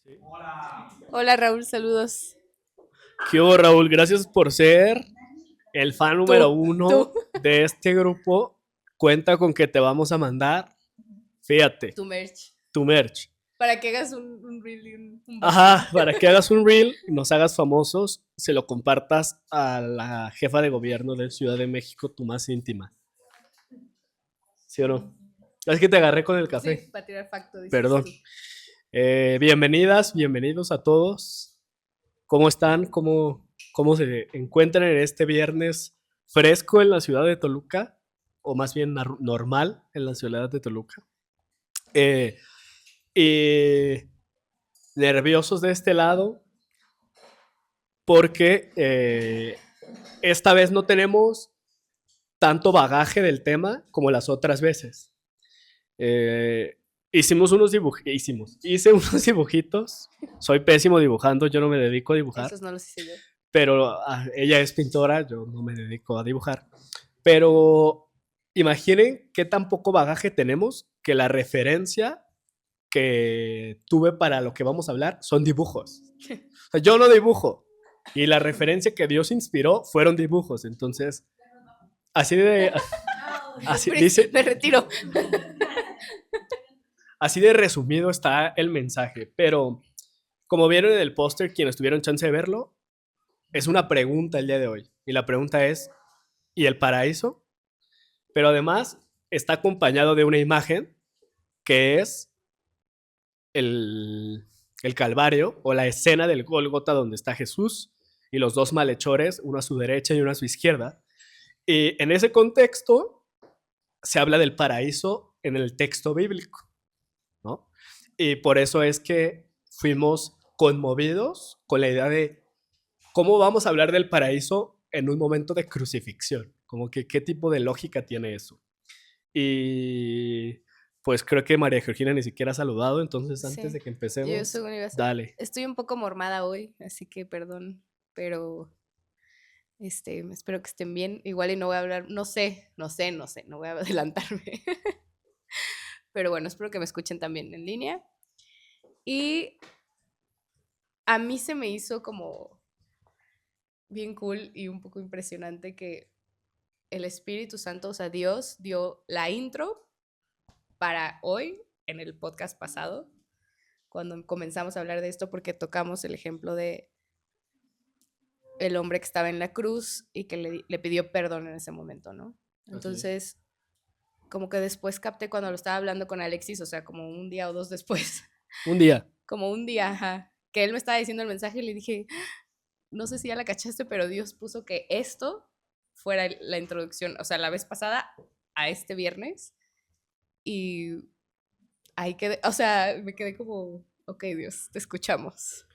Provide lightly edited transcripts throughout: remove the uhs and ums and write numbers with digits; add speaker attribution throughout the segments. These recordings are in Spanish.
Speaker 1: Sí.
Speaker 2: Hola Raúl, saludos.
Speaker 1: ¿Qué hubo, Raúl? Gracias por ser el fan número
Speaker 2: Tú,
Speaker 1: uno de este grupo. Cuenta con que te vamos a mandar, fíjate,
Speaker 2: tu merch.
Speaker 1: tu merch.
Speaker 2: Para que hagas un reel y un unboxing.
Speaker 1: Ajá, para que hagas un reel, nos hagas famosos, se lo compartas a la jefa de gobierno de Ciudad de México, tu más íntima. ¿Sí o no? Es que te agarré con el
Speaker 2: Sí,
Speaker 1: café.
Speaker 2: para tirar facto, dices
Speaker 1: Perdón.
Speaker 2: tú.
Speaker 1: Bienvenidas, bienvenidos a todos. ¿Cómo están? ¿Cómo se encuentran en este viernes fresco en la ciudad de Toluca? O más bien normal en la ciudad de Toluca. Eh, y nerviosos de este lado porque esta vez no tenemos tanto bagaje del tema como las otras veces. Hicimos unos hice unos dibujitos. Soy pésimo dibujando, yo no me dedico a dibujar.
Speaker 2: Esos no los hice yo.
Speaker 1: Pero ella es pintora, yo no me dedico a dibujar. Pero imaginen qué tan poco bagaje tenemos que la referencia que tuve para lo que vamos a hablar son dibujos. O sea, yo no dibujo y la referencia que Dios inspiró fueron dibujos. Entonces, así de así dice,
Speaker 2: Me retiro.
Speaker 1: así de resumido está el mensaje, pero como vieron en el póster quienes tuvieron chance de verlo, es una pregunta el día de hoy. Y la pregunta es, ¿y el paraíso? Pero además está acompañado de una imagen que es el Calvario o la escena del Gólgota donde está Jesús y los dos malhechores, uno a su derecha y uno a su izquierda. Y en ese contexto se habla del paraíso en el texto bíblico, ¿no? Y por eso es que fuimos conmovidos con la idea de cómo vamos a hablar del paraíso en un momento de crucifixión, como que qué tipo de lógica tiene eso. Y pues creo que María Georgina ni siquiera ha saludado, entonces antes
Speaker 2: Sí,
Speaker 1: de que
Speaker 2: yo
Speaker 1: empecemos,
Speaker 2: según iba a ser.
Speaker 1: dale.
Speaker 2: Estoy un poco mormada hoy, así que perdón, pero espero que estén bien. Igual y no voy a hablar, no voy a adelantarme. Pero bueno, espero que me escuchen también en línea. Y a mí se me hizo como bien cool y un poco impresionante que el Espíritu Santo, o sea, Dios dio la intro para hoy en el podcast pasado, cuando comenzamos a hablar de esto, porque tocamos el ejemplo de el hombre que estaba en la cruz y que le pidió perdón en ese momento, ¿no?
Speaker 1: Así es.
Speaker 2: Entonces, como que después capté cuando lo estaba hablando con Alexis, o sea, como un día o dos después,
Speaker 1: Un día.
Speaker 2: como un día, ajá, que él me estaba diciendo el mensaje y le dije, no sé si ya la cachaste, pero Dios puso que esto fuera la introducción, o sea, la vez pasada a este viernes y ahí quedé, o sea, me quedé como, ok, Dios, te escuchamos.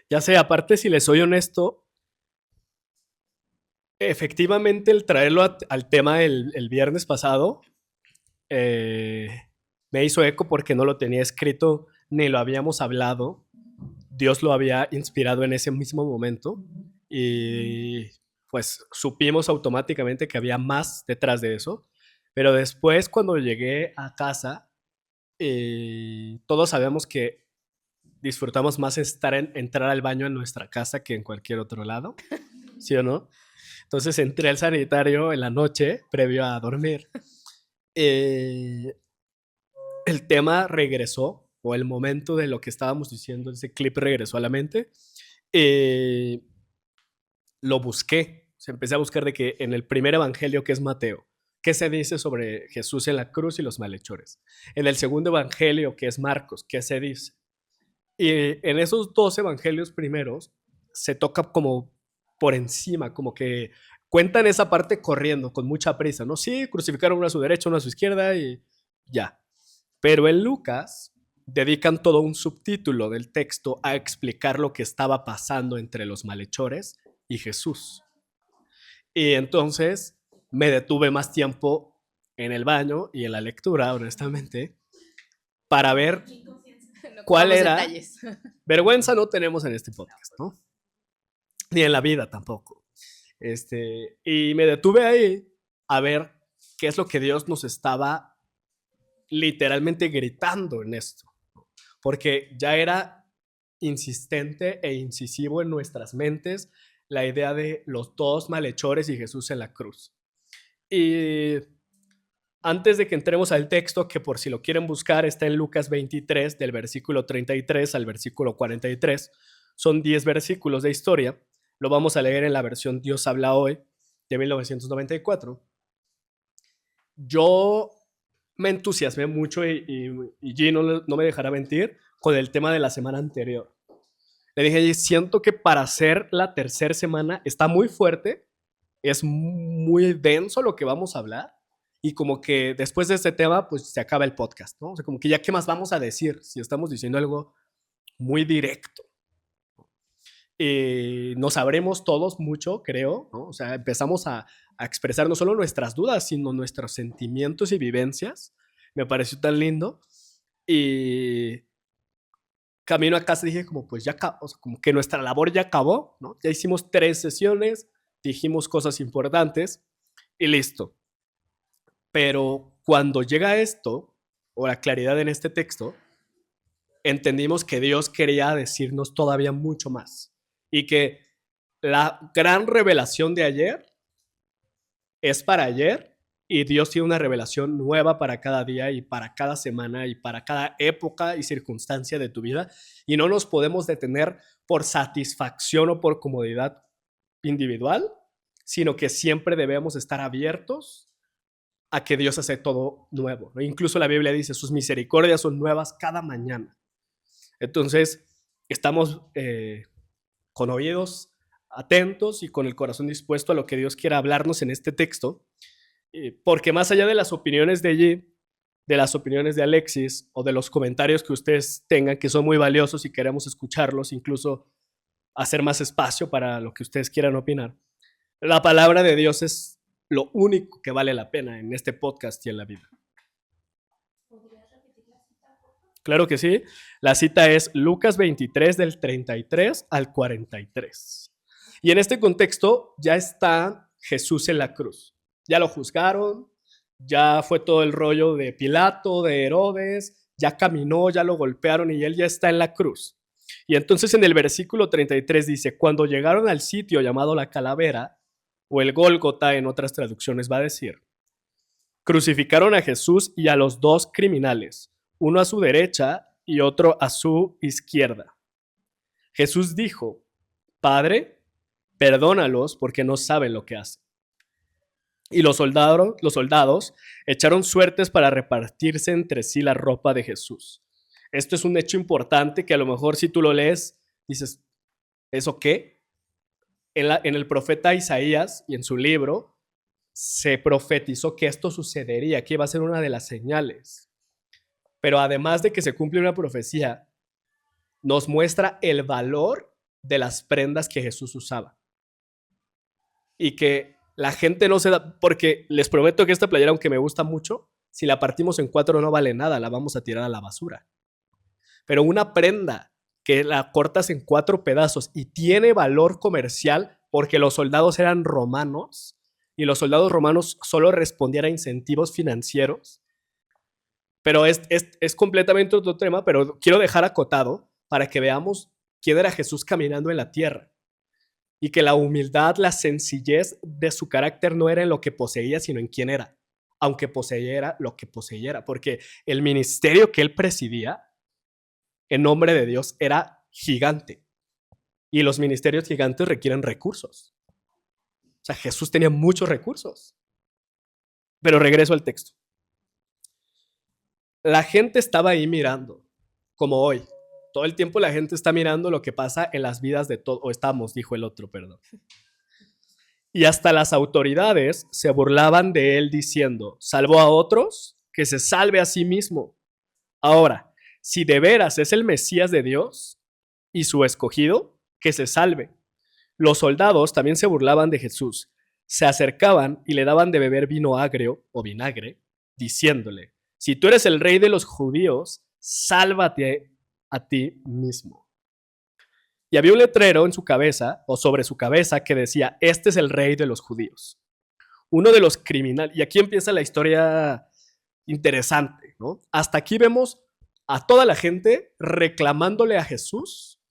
Speaker 1: Ya sé, aparte, si les soy honesto, efectivamente el traerlo al tema el viernes pasado eh, me hizo eco porque no lo tenía escrito ni lo habíamos hablado. Dios lo había inspirado en ese mismo momento y pues supimos automáticamente que había más detrás de eso. Pero después cuando llegué a casa, todos sabemos que disfrutamos más entrar al baño en nuestra casa que en cualquier otro lado, ¿sí o no? Entonces entré al sanitario en la noche, previo a dormir. Eh, el tema regresó, o el momento de lo que estábamos diciendo, ese clip regresó a la mente. Eh, lo busqué, o sea, empecé a buscar de que en el primer evangelio, que es Mateo, ¿qué se dice sobre Jesús en la cruz y los malhechores? En el segundo evangelio, que es Marcos, ¿qué se dice? Y en esos dos evangelios primeros se toca como por encima, como que cuentan esa parte corriendo, con mucha prisa, ¿no? Sí, crucificaron uno a su derecha, uno a su izquierda y ya. Pero en Lucas dedican todo un subtítulo del texto a explicar lo que estaba pasando entre los malhechores y Jesús. Y entonces me detuve más tiempo en el baño y en la lectura, honestamente, para ver
Speaker 2: No
Speaker 1: cuál
Speaker 2: quemamos
Speaker 1: era.
Speaker 2: detalles.
Speaker 1: Vergüenza no tenemos en este podcast, ¿no? Ni en la vida tampoco. Y me detuve ahí a ver qué es lo que Dios nos estaba literalmente gritando en esto. Porque ya era insistente e incisivo en nuestras mentes la idea de los dos malhechores y Jesús en la cruz. Y antes de que entremos al texto, que por si lo quieren buscar, está en Lucas 23, del versículo 33 al versículo 43. Son 10 versículos de historia. Lo vamos a leer en la versión Dios habla hoy, de 1994. Yo me entusiasmé mucho y Gino no me dejará mentir con el tema de la semana anterior. Le dije, siento que para hacer la tercera semana está muy fuerte, es muy denso lo que vamos a hablar, y como que después de este tema, pues se acaba el podcast, ¿no? O sea, como que ya qué más vamos a decir si estamos diciendo algo muy directo. Nos sabremos todos mucho, creo, ¿no? O sea, empezamos a expresar no solo nuestras dudas, sino nuestros sentimientos y vivencias. Me pareció tan lindo. Y camino a casa dije como, pues ya, o sea, como que nuestra labor ya acabó, ¿no? Ya hicimos 3 sesiones, dijimos cosas importantes y listo. Pero cuando llega esto, o la claridad en este texto, entendimos que Dios quería decirnos todavía mucho más. Y que la gran revelación de ayer es para ayer, y Dios tiene una revelación nueva para cada día y para cada semana y para cada época y circunstancia de tu vida, y no nos podemos detener por satisfacción o por comodidad individual, sino que siempre debemos estar abiertos a que Dios hace todo nuevo, ¿no? Incluso la Biblia dice, sus misericordias son nuevas cada mañana. Entonces, estamos con oídos atentos y con el corazón dispuesto a lo que Dios quiera hablarnos en este texto, porque más allá de las opiniones de allí, de las opiniones de Alexis o de los comentarios que ustedes tengan, que son muy valiosos y queremos escucharlos, incluso hacer más espacio para lo que ustedes quieran opinar, la palabra de Dios es lo único que vale la pena en este podcast y en la vida. Claro que sí. La cita es Lucas 23 del 33 al 43. Y en este contexto ya está Jesús en la cruz. Ya lo juzgaron, ya fue todo el rollo de Pilato, de Herodes, ya caminó, ya lo golpearon y él ya está en la cruz. Y entonces en el versículo 33 dice, cuando llegaron al sitio llamado la Calavera, o el Gólgota en otras traducciones va a decir, crucificaron a Jesús y a los 2 criminales, uno a su derecha y otro a su izquierda. Jesús dijo, Padre, perdónalos porque no saben lo que hacen. Y los soldados echaron suertes para repartirse entre sí la ropa de Jesús. Esto es un hecho importante que a lo mejor si tú lo lees, dices, ¿eso qué? En el profeta Isaías y en su libro se profetizó que esto sucedería, que iba a ser una de las señales. Pero además de que se cumple una profecía, nos muestra el valor de las prendas que Jesús usaba. Y que la gente no se da, porque les prometo que esta playera, aunque me gusta mucho, si la partimos en 4 no vale nada, la vamos a tirar a la basura. Pero una prenda que la cortas en 4 pedazos y tiene valor comercial porque los soldados eran romanos y los soldados romanos solo respondían a incentivos financieros. Pero es completamente otro tema, pero quiero dejar acotado para que veamos quién era Jesús caminando en la tierra. Y que la humildad, la sencillez de su carácter no era en lo que poseía, sino en quién era, aunque poseyera lo que poseyera, porque el ministerio que él presidía, en nombre de Dios, era gigante. Y los ministerios gigantes requieren recursos. O sea, Jesús tenía muchos recursos. Pero regreso al texto. La gente estaba ahí mirando, como hoy. Todo el tiempo la gente está mirando lo que pasa en las vidas de todos, o estamos, dijo el otro, perdón. Y hasta las autoridades se burlaban de él diciendo, salvó a otros, que se salve a sí mismo. Ahora, si de veras es el Mesías de Dios y su escogido, que se salve. Los soldados también se burlaban de Jesús. Se acercaban y le daban de beber vino agrio o vinagre, diciéndole, si tú eres el rey de los judíos, sálvate a ti mismo. Y había un letrero en su cabeza, o sobre su cabeza, que decía, este es el rey de los judíos. Uno de los criminales, y aquí empieza la historia interesante, ¿no? Hasta aquí vemos a toda la gente reclamándole a Jesús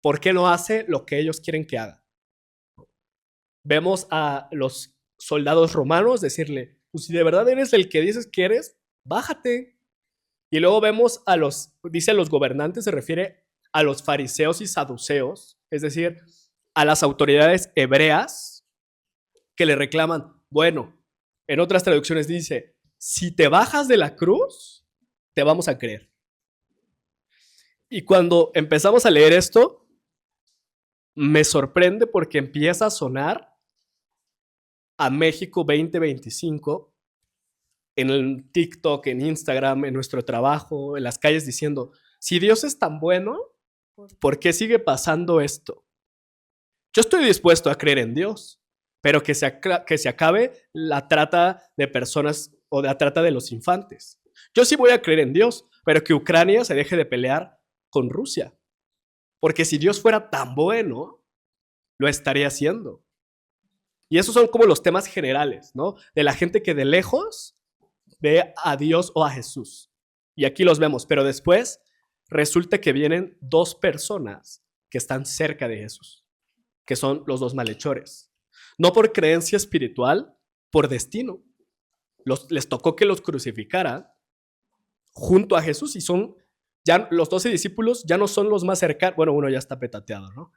Speaker 1: ¿por qué no hace lo que ellos quieren que haga? Vemos a los soldados romanos decirle, pues si de verdad eres el que dices que eres, bájate. Y luego vemos a dice los gobernantes, se refiere a los fariseos y saduceos, es decir, a las autoridades hebreas que le reclaman, bueno, en otras traducciones dice, si te bajas de la cruz, te vamos a creer. Y cuando empezamos a leer esto, me sorprende porque empieza a sonar a México 2025 en el TikTok, en Instagram, en nuestro trabajo, en las calles diciendo, si Dios es tan bueno, ¿por qué sigue pasando esto? Yo estoy dispuesto a creer en Dios, pero que se acabe la trata de personas o la trata de los infantes. Yo sí voy a creer en Dios, pero que Ucrania se deje de pelear con Rusia. Porque si Dios fuera tan bueno, lo estaría haciendo. Y esos son como los temas generales, ¿no? De la gente que de lejos ve a Dios o a Jesús. Y aquí los vemos, pero después resulta que vienen dos personas que están cerca de Jesús, que son los dos malhechores. No por creencia espiritual, por destino. Les tocó que los crucificara junto a Jesús y son, ya los 12 discípulos ya no son los más cercanos. Bueno, uno ya está petateado, ¿no?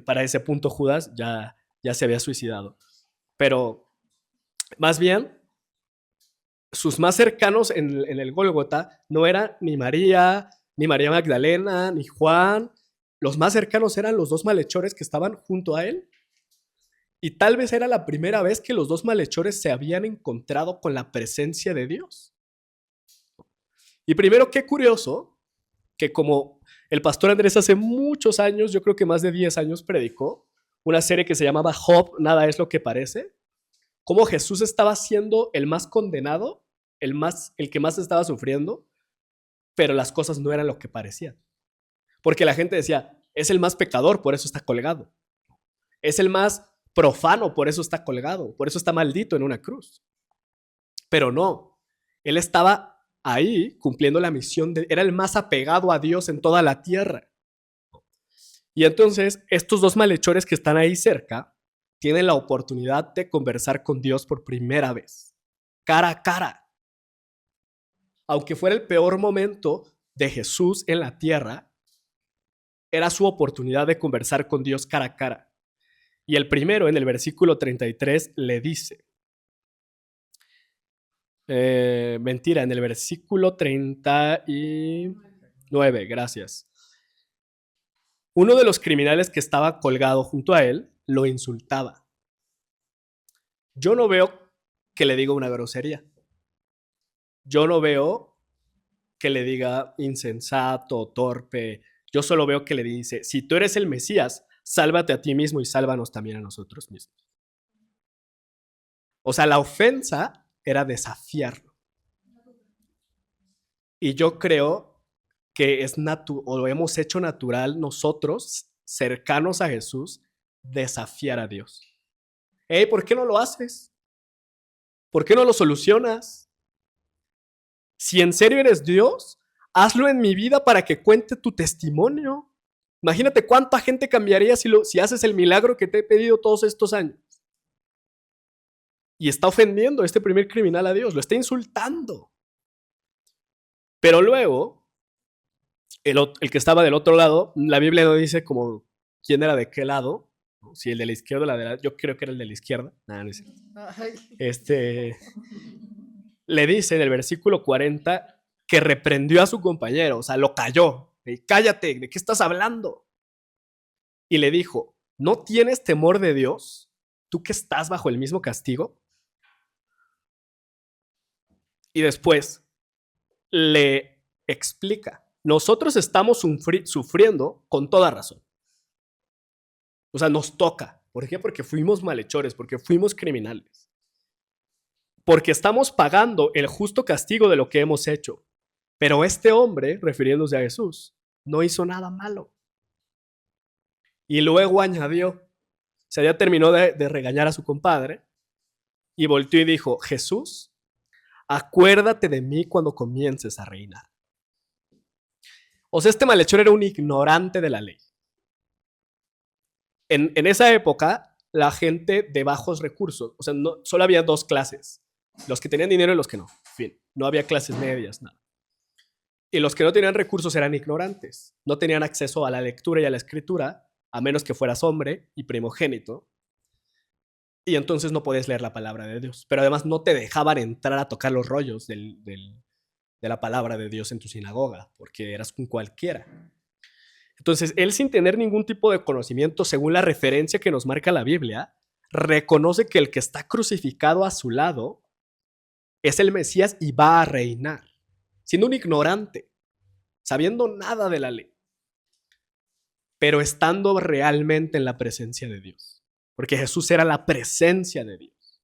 Speaker 1: Para ese punto Judas ya se había suicidado. Pero más bien, sus más cercanos en el Gólgota no eran ni María Magdalena, ni Juan. Los más cercanos eran los dos malhechores que estaban junto a él. Y tal vez era la primera vez que los dos malhechores se habían encontrado con la presencia de Dios. Y primero, qué curioso que como el pastor Andrés hace muchos años, yo creo que más de 10 años, predicó una serie que se llamaba Job, nada es lo que parece, cómo Jesús estaba siendo el más condenado, el que más estaba sufriendo, pero las cosas no eran lo que parecían. Porque la gente decía, es el más pecador, por eso está colgado. Es el más profano, por eso está colgado, por eso está maldito en una cruz. Pero no, él estaba ahí cumpliendo la misión, era el más apegado a Dios en toda la tierra. Y entonces estos dos malhechores que están ahí cerca tienen la oportunidad de conversar con Dios por primera vez, cara a cara. Aunque fuera el peor momento de Jesús en la tierra, era su oportunidad de conversar con Dios cara a cara. Y el primero, en el versículo 33, le dice, mentira, en el versículo 39, gracias. Uno de los criminales que estaba colgado junto a él lo insultaba. Yo no veo que le diga una grosería. Yo no veo que le diga insensato, torpe. Yo solo veo que le dice, si tú eres el Mesías, sálvate a ti mismo y sálvanos también a nosotros mismos. O sea, la ofensa era desafiarlo. Y yo creo que o lo hemos hecho natural nosotros, cercanos a Jesús, desafiar a Dios. Hey, ¿por qué no lo haces? ¿Por qué no lo solucionas? Si en serio eres Dios, hazlo en mi vida para que cuente tu testimonio. Imagínate cuánta gente cambiaría si haces el milagro que te he pedido todos estos años. Y está ofendiendo a este primer criminal a Dios, lo está insultando. Pero luego, el que estaba del otro lado, la Biblia no dice como quién era de qué lado, ¿no? Si el de la izquierda o la de la... Yo creo que era el de la izquierda. No es cierto. Le dice en el versículo 40 que reprendió a su compañero, o sea, lo calló. Cállate, ¿de qué estás hablando? Y le dijo, ¿no tienes temor de Dios? ¿Tú que estás bajo el mismo castigo? Y después le explica, nosotros estamos sufriendo con toda razón. O sea, nos toca. ¿Por qué? Porque fuimos malhechores, porque fuimos criminales. Porque estamos pagando el justo castigo de lo que hemos hecho. Pero este hombre, refiriéndose a Jesús, no hizo nada malo. Y luego añadió, o sea, ya terminó de regañar a su compadre y volteó y dijo, Jesús, acuérdate de mí cuando comiences a reinar. O sea, este malhechor era un ignorante de la ley. En esa época, la gente de bajos recursos, o sea, no, solo había dos clases, los que tenían dinero y los que no. Fin, no había clases medias, nada. Y los que no tenían recursos eran ignorantes, no tenían acceso a la lectura y a la escritura, a menos que fueras hombre y primogénito, y entonces no podías leer la palabra de Dios. Pero además no te dejaban entrar a tocar los rollos de la palabra de Dios en tu sinagoga, porque eras un cualquiera. Entonces, él, sin tener ningún tipo de conocimiento, según la referencia que nos marca la Biblia, reconoce que el que está crucificado a su lado es el Mesías y va a reinar, siendo un ignorante, sabiendo nada de la ley, pero estando realmente en la presencia de Dios, porque Jesús era la presencia de Dios.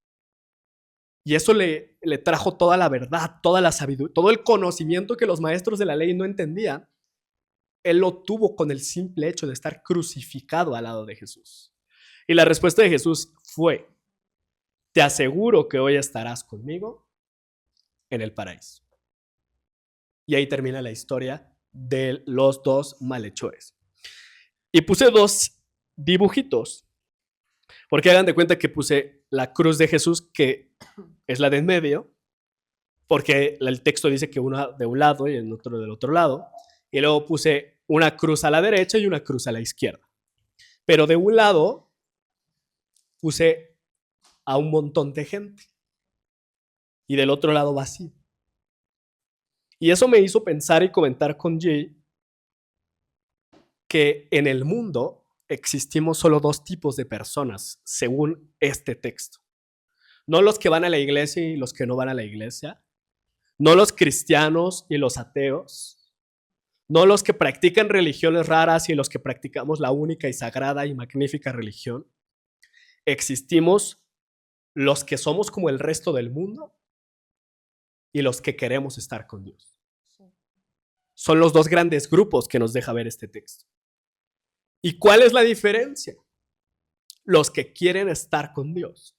Speaker 1: Y eso le trajo toda la verdad, toda la sabiduría, todo el conocimiento que los maestros de la ley no entendían. Él lo tuvo con el simple hecho de estar crucificado al lado de Jesús. Y la respuesta de Jesús fue: te aseguro que hoy estarás conmigo en el paraíso. Y ahí termina la historia de los dos malhechores. Y puse dos dibujitos, porque hagan de cuenta que puse la cruz de Jesús, que es la de en medio, porque el texto dice que una de un lado y el otro del otro lado, y luego puse una cruz a la derecha y una cruz a la izquierda. Pero de un lado puse a un montón de gente y del otro lado vacío. Y eso me hizo pensar y comentar con Jay que en el mundo existimos solo dos tipos de personas, según este texto. No los que van a la iglesia y los que no van a la iglesia, no los cristianos y los ateos, no los que practican religiones raras y los que practicamos la única y sagrada y magnífica religión. Existimos los que somos como el resto del mundo y los que queremos estar con Dios. Son los dos grandes grupos que nos deja ver este texto. ¿Y cuál es la diferencia? Los que quieren estar con Dios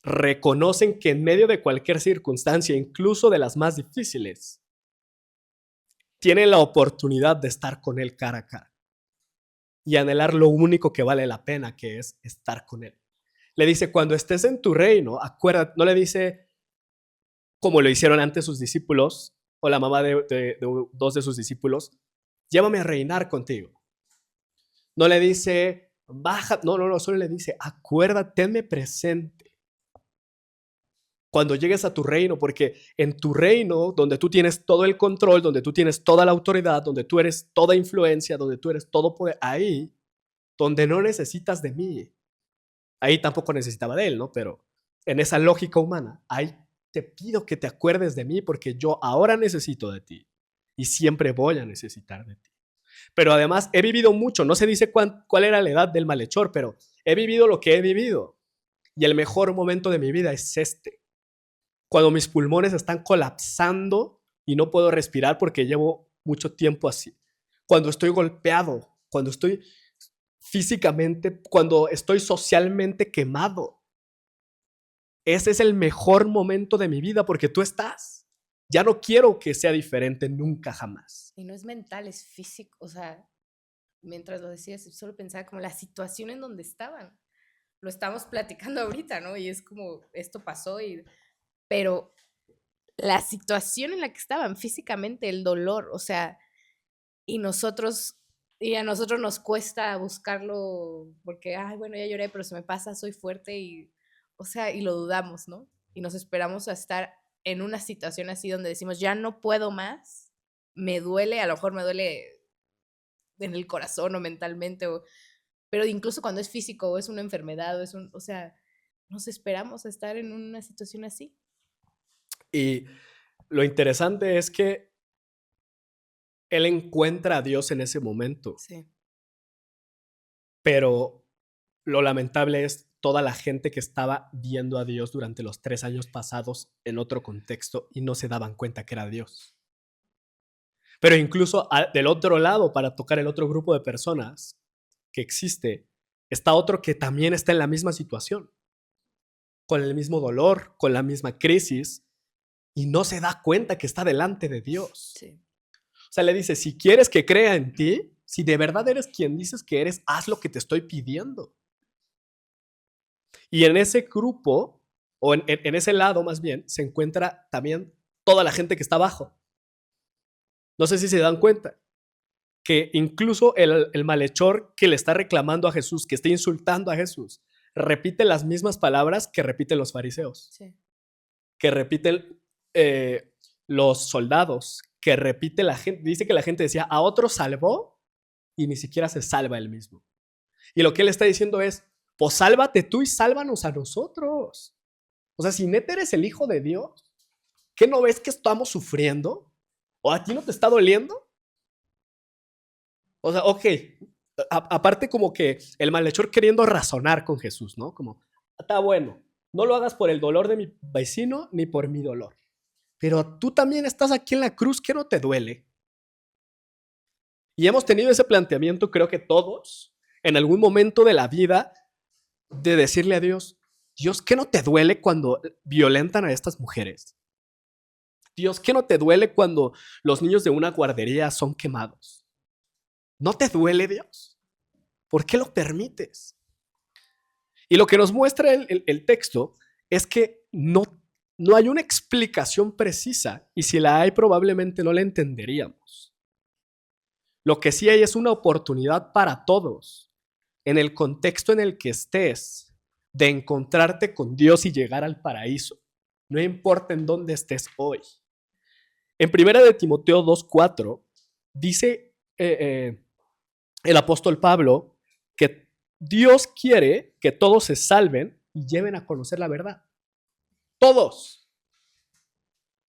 Speaker 1: reconocen que en medio de cualquier circunstancia, incluso de las más difíciles, tienen la oportunidad de estar con Él cara a cara y anhelar lo único que vale la pena, que es estar con Él. Le dice: cuando estés en tu reino, acuérdate. No le dice como lo hicieron antes sus discípulos o la mamá de dos de sus discípulos: llévame a reinar contigo. No le dice: baja, no, solo le dice: acuérdate, tenme presente cuando llegues a tu reino, porque en tu reino, donde tú tienes todo el control, donde tú tienes toda la autoridad, donde tú eres toda influencia, donde tú eres todo poder, ahí, donde no necesitas de mí, ahí tampoco necesitaba de él, ¿no? Pero en esa lógica humana, ahí te pido que te acuerdes de mí, porque yo ahora necesito de ti y siempre voy a necesitar de ti. Pero además he vivido mucho, no se dice cuál era la edad del malhechor, pero he vivido lo que he vivido. Y el mejor momento de mi vida es este. Cuando mis pulmones están colapsando y no puedo respirar porque llevo mucho tiempo así. Cuando estoy golpeado, cuando estoy físicamente, cuando estoy socialmente quemado. Ese es el mejor momento de mi vida porque tú estás. Ya no quiero que sea diferente nunca, jamás.
Speaker 2: Y no es mental, es físico. O sea, mientras lo decías, solo pensaba como la situación en donde estaban. Lo estamos platicando ahorita, ¿no? Y es como, esto pasó, pero la situación en la que estaban físicamente, el dolor, o sea, y a nosotros nos cuesta buscarlo porque, ay, bueno, ya lloré, pero se me pasa, soy fuerte y, o sea, y lo dudamos, ¿no? Y nos esperamos a estar en una situación así donde decimos, ya no puedo más, me duele, a lo mejor me duele en el corazón o mentalmente, pero incluso cuando es físico o es una enfermedad, o sea, nos esperamos a estar en una situación así.
Speaker 1: Y lo interesante es que él encuentra a Dios en ese momento.
Speaker 2: Sí.
Speaker 1: Pero lo lamentable es toda la gente que estaba viendo a Dios durante los 3 años pasados en otro contexto y no se daban cuenta que era Dios. Pero incluso del otro lado, para tocar el otro grupo de personas que existe, está otro que también está en la misma situación, con el mismo dolor, con la misma crisis, y no se da cuenta que está delante de Dios.
Speaker 2: Sí.
Speaker 1: O sea, le dice: si quieres que crea en ti, Si de verdad eres quien dices que eres, haz lo que te estoy pidiendo. Y en ese grupo, o en ese lado más bien, se encuentra también toda la gente que está abajo. No sé si se dan cuenta que incluso el malhechor que le está reclamando a Jesús, que está insultando a Jesús, repite las mismas palabras que repiten los fariseos,
Speaker 2: Sí.
Speaker 1: que repiten los soldados, que repite la gente. Dice que la gente decía, a otro salvó y ni siquiera se salva él mismo. Y lo que él está diciendo es, pues sálvate tú y sálvanos a nosotros. O sea, si neta eres el Hijo de Dios, ¿qué no ves que estamos sufriendo? ¿O a ti no te está doliendo? O sea, ok, aparte como que el malhechor queriendo razonar con Jesús, ¿no? Como, está bueno, no lo hagas por el dolor de mi vecino ni por mi dolor. Pero tú también estás aquí en la cruz, ¿qué no te duele? Y hemos tenido ese planteamiento, creo que todos, en algún momento de la vida, de decirle a Dios, Dios, ¿qué no te duele cuando violentan a estas mujeres? Dios, ¿qué no te duele cuando los niños de una guardería son quemados? ¿No te duele, Dios? ¿Por qué lo permites? Y lo que nos muestra el texto es que no hay una explicación precisa, y si la hay probablemente no la entenderíamos. Lo que sí hay es una oportunidad para todos, en el contexto en el que estés, de encontrarte con Dios y llegar al paraíso. No importa en dónde estés hoy. En 1 de Timoteo 2:4 dice el apóstol Pablo que Dios quiere que todos se salven y lleven a conocer la verdad. Todos.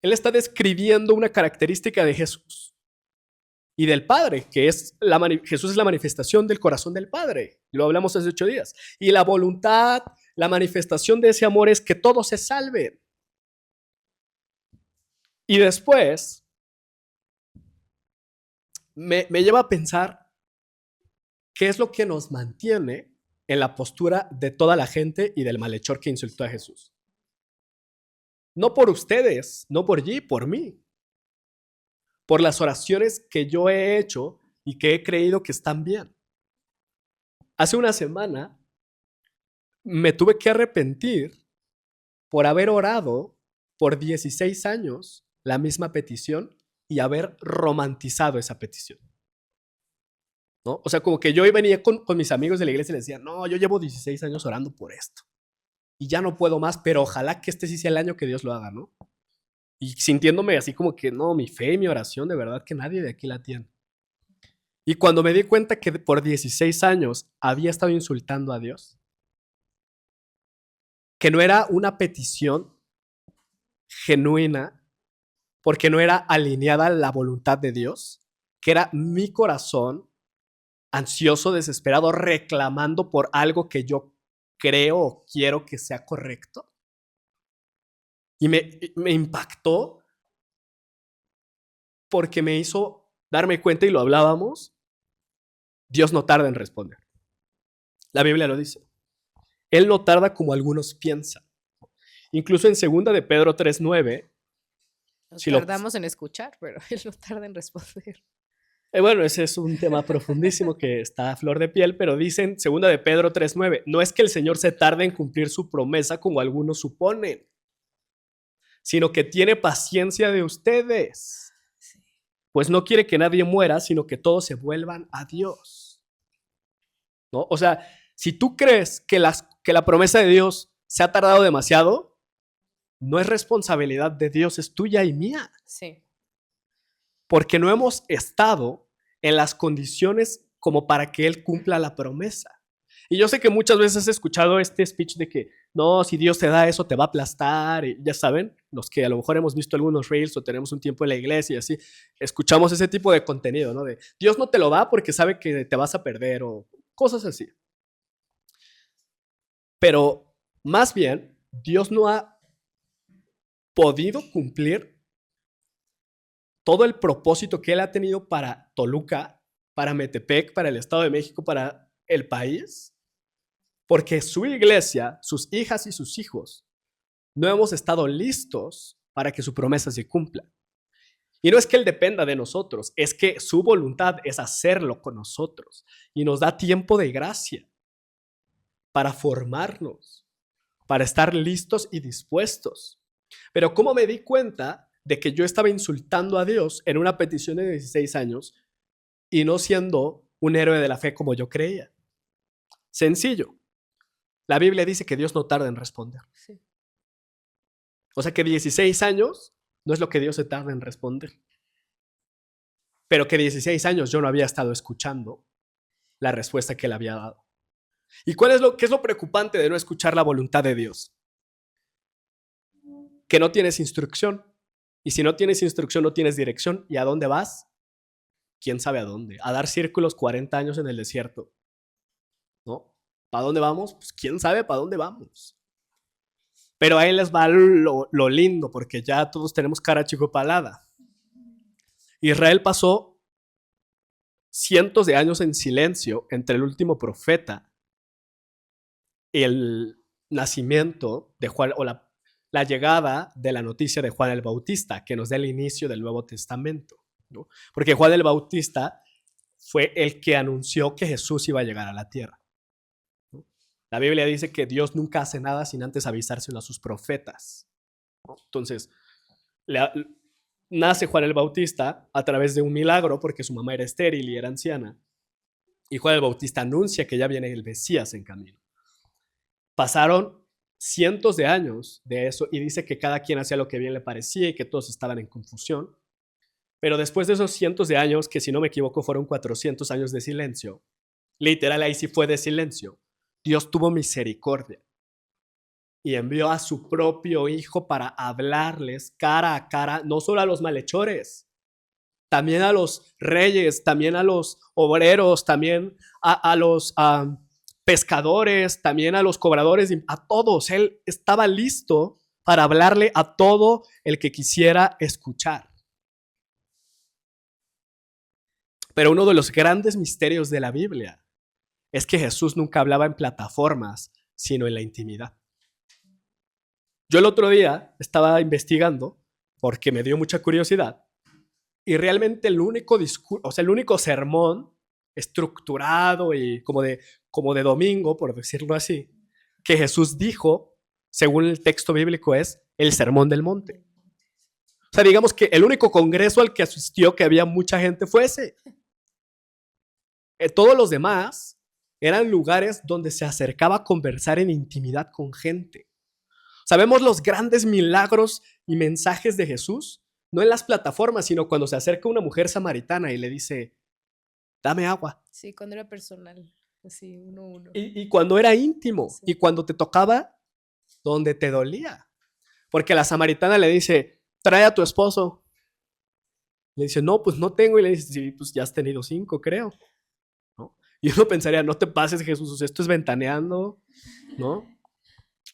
Speaker 1: Él está describiendo una característica de Jesús y del Padre, que es Jesús es la manifestación del corazón del Padre. Lo hablamos hace 8 días. Y la voluntad, la manifestación de ese amor es que todos se salven. Y después me lleva a pensar qué es lo que nos mantiene en la postura de toda la gente y del malhechor que insultó a Jesús. No por ustedes, no por G, por mí. Por las oraciones que yo he hecho y que he creído que están bien. Hace una semana me tuve que arrepentir por haber orado por 16 años la misma petición y haber romantizado esa petición, ¿no? O sea, como que yo venía con mis amigos de la iglesia y les decía, no, yo llevo 16 años orando por esto y ya no puedo más, pero ojalá que este sí sea el año que Dios lo haga, ¿no? Y sintiéndome así como que no, mi fe y mi oración de verdad que nadie de aquí la tiene. Y cuando me di cuenta que por 16 años había estado insultando a Dios, que no era una petición genuina, porque no era alineada a la voluntad de Dios, que era mi corazón ansioso, desesperado, reclamando por algo que yo creo o quiero que sea correcto. Y me impactó porque me hizo darme cuenta, y lo hablábamos, Dios no tarda en responder. La Biblia lo dice. Él no tarda como algunos piensan. Incluso en 2 de Pedro 3:9.
Speaker 2: Nos tardamos en escuchar, pero él no tarda en responder.
Speaker 1: Bueno, ese es un tema profundísimo que está a flor de piel, pero dicen 2 de Pedro 3:9, no es que el Señor se tarde en cumplir su promesa como algunos suponen, sino que tiene paciencia de ustedes, sí, pues no quiere que nadie muera, sino que todos se vuelvan a Dios, ¿no? O sea, si tú crees que la promesa de Dios se ha tardado demasiado, no es responsabilidad de Dios, es tuya y mía.
Speaker 2: Sí.
Speaker 1: Porque no hemos estado en las condiciones como para que Él cumpla la promesa. Y yo sé que muchas veces has escuchado este speech de que no, si Dios te da eso, te va a aplastar. Y ya saben, los que a lo mejor hemos visto algunos reels o tenemos un tiempo en la iglesia y así, escuchamos ese tipo de contenido, ¿no? De Dios no te lo da porque sabe que te vas a perder o cosas así. Pero más bien, Dios no ha podido cumplir todo el propósito que Él ha tenido para Toluca, para Metepec, para el Estado de México, para el país, porque su iglesia, sus hijas y sus hijos, no hemos estado listos para que su promesa se cumpla. Y no es que Él dependa de nosotros, es que su voluntad es hacerlo con nosotros. Y nos da tiempo de gracia para formarnos, para estar listos y dispuestos. Pero ¿cómo me di cuenta de que yo estaba insultando a Dios en una petición de 16 años y no siendo un héroe de la fe como yo creía? Sencillo. La Biblia dice que Dios no tarda en responder.
Speaker 2: Sí.
Speaker 1: O sea que 16 años no es lo que Dios se tarda en responder. Pero que 16 años yo no había estado escuchando la respuesta que Él había dado. ¿Y qué es lo preocupante de no escuchar la voluntad de Dios? Que no tienes instrucción. Y si no tienes instrucción, no tienes dirección. ¿Y a dónde vas? ¿Quién sabe a dónde? A dar círculos 40 años en el desierto. ¿No? ¿Para dónde vamos? Pues quién sabe para dónde vamos. Pero ahí les va lo lindo, porque ya todos tenemos cara chicopalada. Israel pasó cientos de años en silencio entre el último profeta y el nacimiento de Juan, o la llegada de la noticia de Juan el Bautista, que nos da el inicio del Nuevo Testamento, ¿no? Porque Juan el Bautista fue el que anunció que Jesús iba a llegar a la tierra, ¿no? La Biblia dice que Dios nunca hace nada sin antes avisárselo a sus profetas, ¿no? Entonces, nace Juan el Bautista a través de un milagro porque su mamá era estéril y era anciana. Y Juan el Bautista anuncia que ya viene el Mesías en camino. Pasaron cientos de años de eso y dice que cada quien hacía lo que bien le parecía y que todos estaban en confusión. Pero después de esos cientos de años, que si no me equivoco fueron 400 años de silencio, literal ahí sí fue de silencio, Dios tuvo misericordia y envió a su propio Hijo para hablarles cara a cara, no solo a los malhechores, también a los reyes, también a los obreros, también a los pescadores, también a los cobradores, a todos. Él estaba listo para hablarle a todo el que quisiera escuchar. Pero uno de los grandes misterios de la Biblia es que Jesús nunca hablaba en plataformas, sino en la intimidad. Yo el otro día estaba investigando porque me dio mucha curiosidad y realmente el único discurso, o sea, el único sermón estructurado y como de domingo, por decirlo así, que Jesús dijo, según el texto bíblico, es el Sermón del Monte. O sea, digamos que el único congreso al que asistió que había mucha gente fue ese. Todos los demás eran lugares donde se acercaba a conversar en intimidad con gente. Sabemos los grandes milagros y mensajes de Jesús, no en las plataformas, sino cuando se acerca una mujer samaritana y le dice, dame agua.
Speaker 2: Sí, cuando era personal, así, uno a uno.
Speaker 1: Y cuando era íntimo,
Speaker 2: Sí.
Speaker 1: y cuando te tocaba donde te dolía. Porque la samaritana le dice, trae a tu esposo. Le dice, no, pues no tengo. Y le dice, sí, pues ya has tenido 5, creo, ¿no? Y uno pensaría, no te pases, Jesús, esto es ventaneando, ¿no?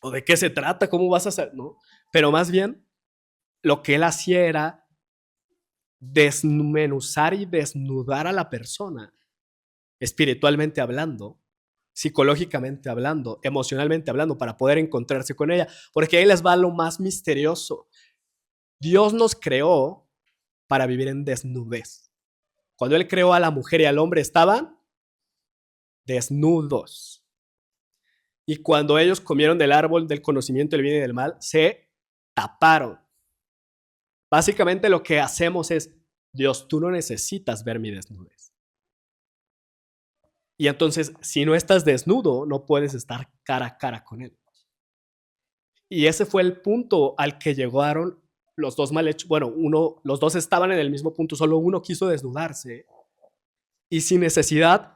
Speaker 1: ¿O de qué se trata? ¿Cómo vas a hacer? ¿No? Pero más bien, lo que él hacía era desmenuzar y desnudar a la persona, espiritualmente hablando, psicológicamente hablando, emocionalmente hablando, para poder encontrarse con ella. Porque ahí les va lo más misterioso. Dios nos creó para vivir en desnudez. Cuando Él creó a la mujer y al hombre estaban desnudos. Y cuando ellos comieron del árbol del conocimiento del bien y del mal, se taparon. Básicamente lo que hacemos es, Dios, tú no necesitas ver mi desnudez. Y entonces, si no estás desnudo, no puedes estar cara a cara con Él. Y ese fue el punto al que llegaron los dos malhechores. Bueno, los dos estaban en el mismo punto, solo uno quiso desnudarse. Y sin necesidad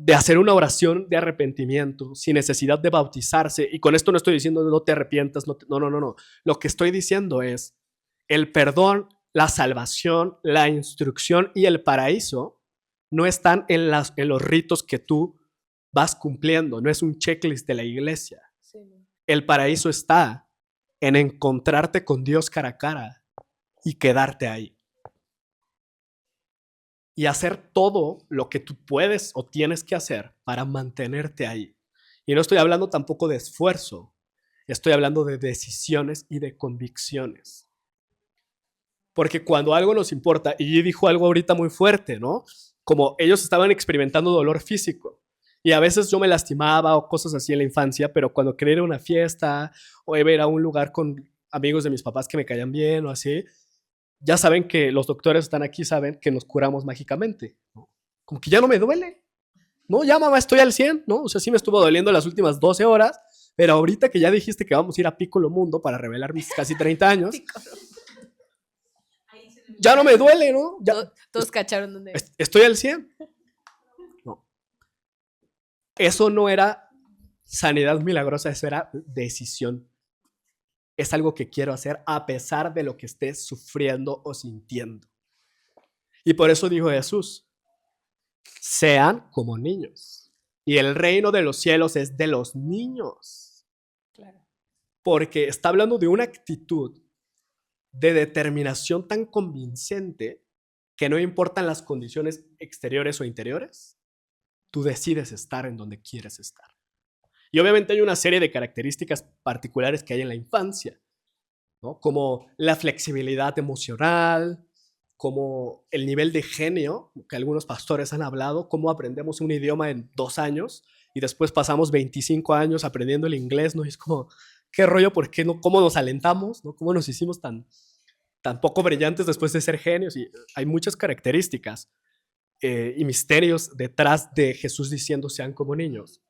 Speaker 1: de hacer una oración de arrepentimiento, sin necesidad de bautizarse. Y con esto no estoy diciendo no te arrepientas, no. Lo que estoy diciendo es el perdón, la salvación, la instrucción y el paraíso no están en los ritos que tú vas cumpliendo, no es un checklist de la iglesia.
Speaker 2: Sí, no.
Speaker 1: El paraíso está en encontrarte con Dios cara a cara y quedarte ahí. Y hacer todo lo que tú puedes o tienes que hacer para mantenerte ahí. Y no estoy hablando tampoco de esfuerzo, estoy hablando de decisiones y de convicciones. Porque cuando algo nos importa, y dijo algo ahorita muy fuerte, ¿no? Como ellos estaban experimentando dolor físico. Y a veces yo me lastimaba o cosas así en la infancia, pero cuando quería ir a una fiesta o iba a ir a un lugar con amigos de mis papás que me caían bien o así, ya saben que los doctores están aquí, saben que nos curamos mágicamente, ¿no? Como que ya no me duele, ¿no? Ya mamá, estoy al 100, ¿no? O sea, sí me estuvo doliendo las últimas 12 horas, pero ahorita que ya dijiste que vamos a ir a Piccolo Mundo para revelar mis casi 30 años, ya no me duele, ¿no? Ya,
Speaker 2: todos cacharon dónde.
Speaker 1: Estoy al 100. No. Eso no era sanidad milagrosa, eso era decisión. Es algo que quiero hacer a pesar de lo que estés sufriendo o sintiendo. Y por eso dijo Jesús, sean como niños. Y el reino de los cielos es de los niños.
Speaker 2: Claro.
Speaker 1: Porque está hablando de una actitud de determinación tan convincente que no importan las condiciones exteriores o interiores, tú decides estar en donde quieres estar. Y obviamente hay una serie de características particulares que hay en la infancia, ¿no? Como la flexibilidad emocional, como el nivel de genio que algunos pastores han hablado, cómo aprendemos un idioma en 2 años y después pasamos 25 años aprendiendo el inglés, ¿no? Y es como, ¿qué rollo? ¿Por qué no? ¿Cómo nos alentamos? ¿No? ¿Cómo nos hicimos tan poco brillantes después de ser genios? Y hay muchas características y misterios detrás de Jesús diciendo sean como niños.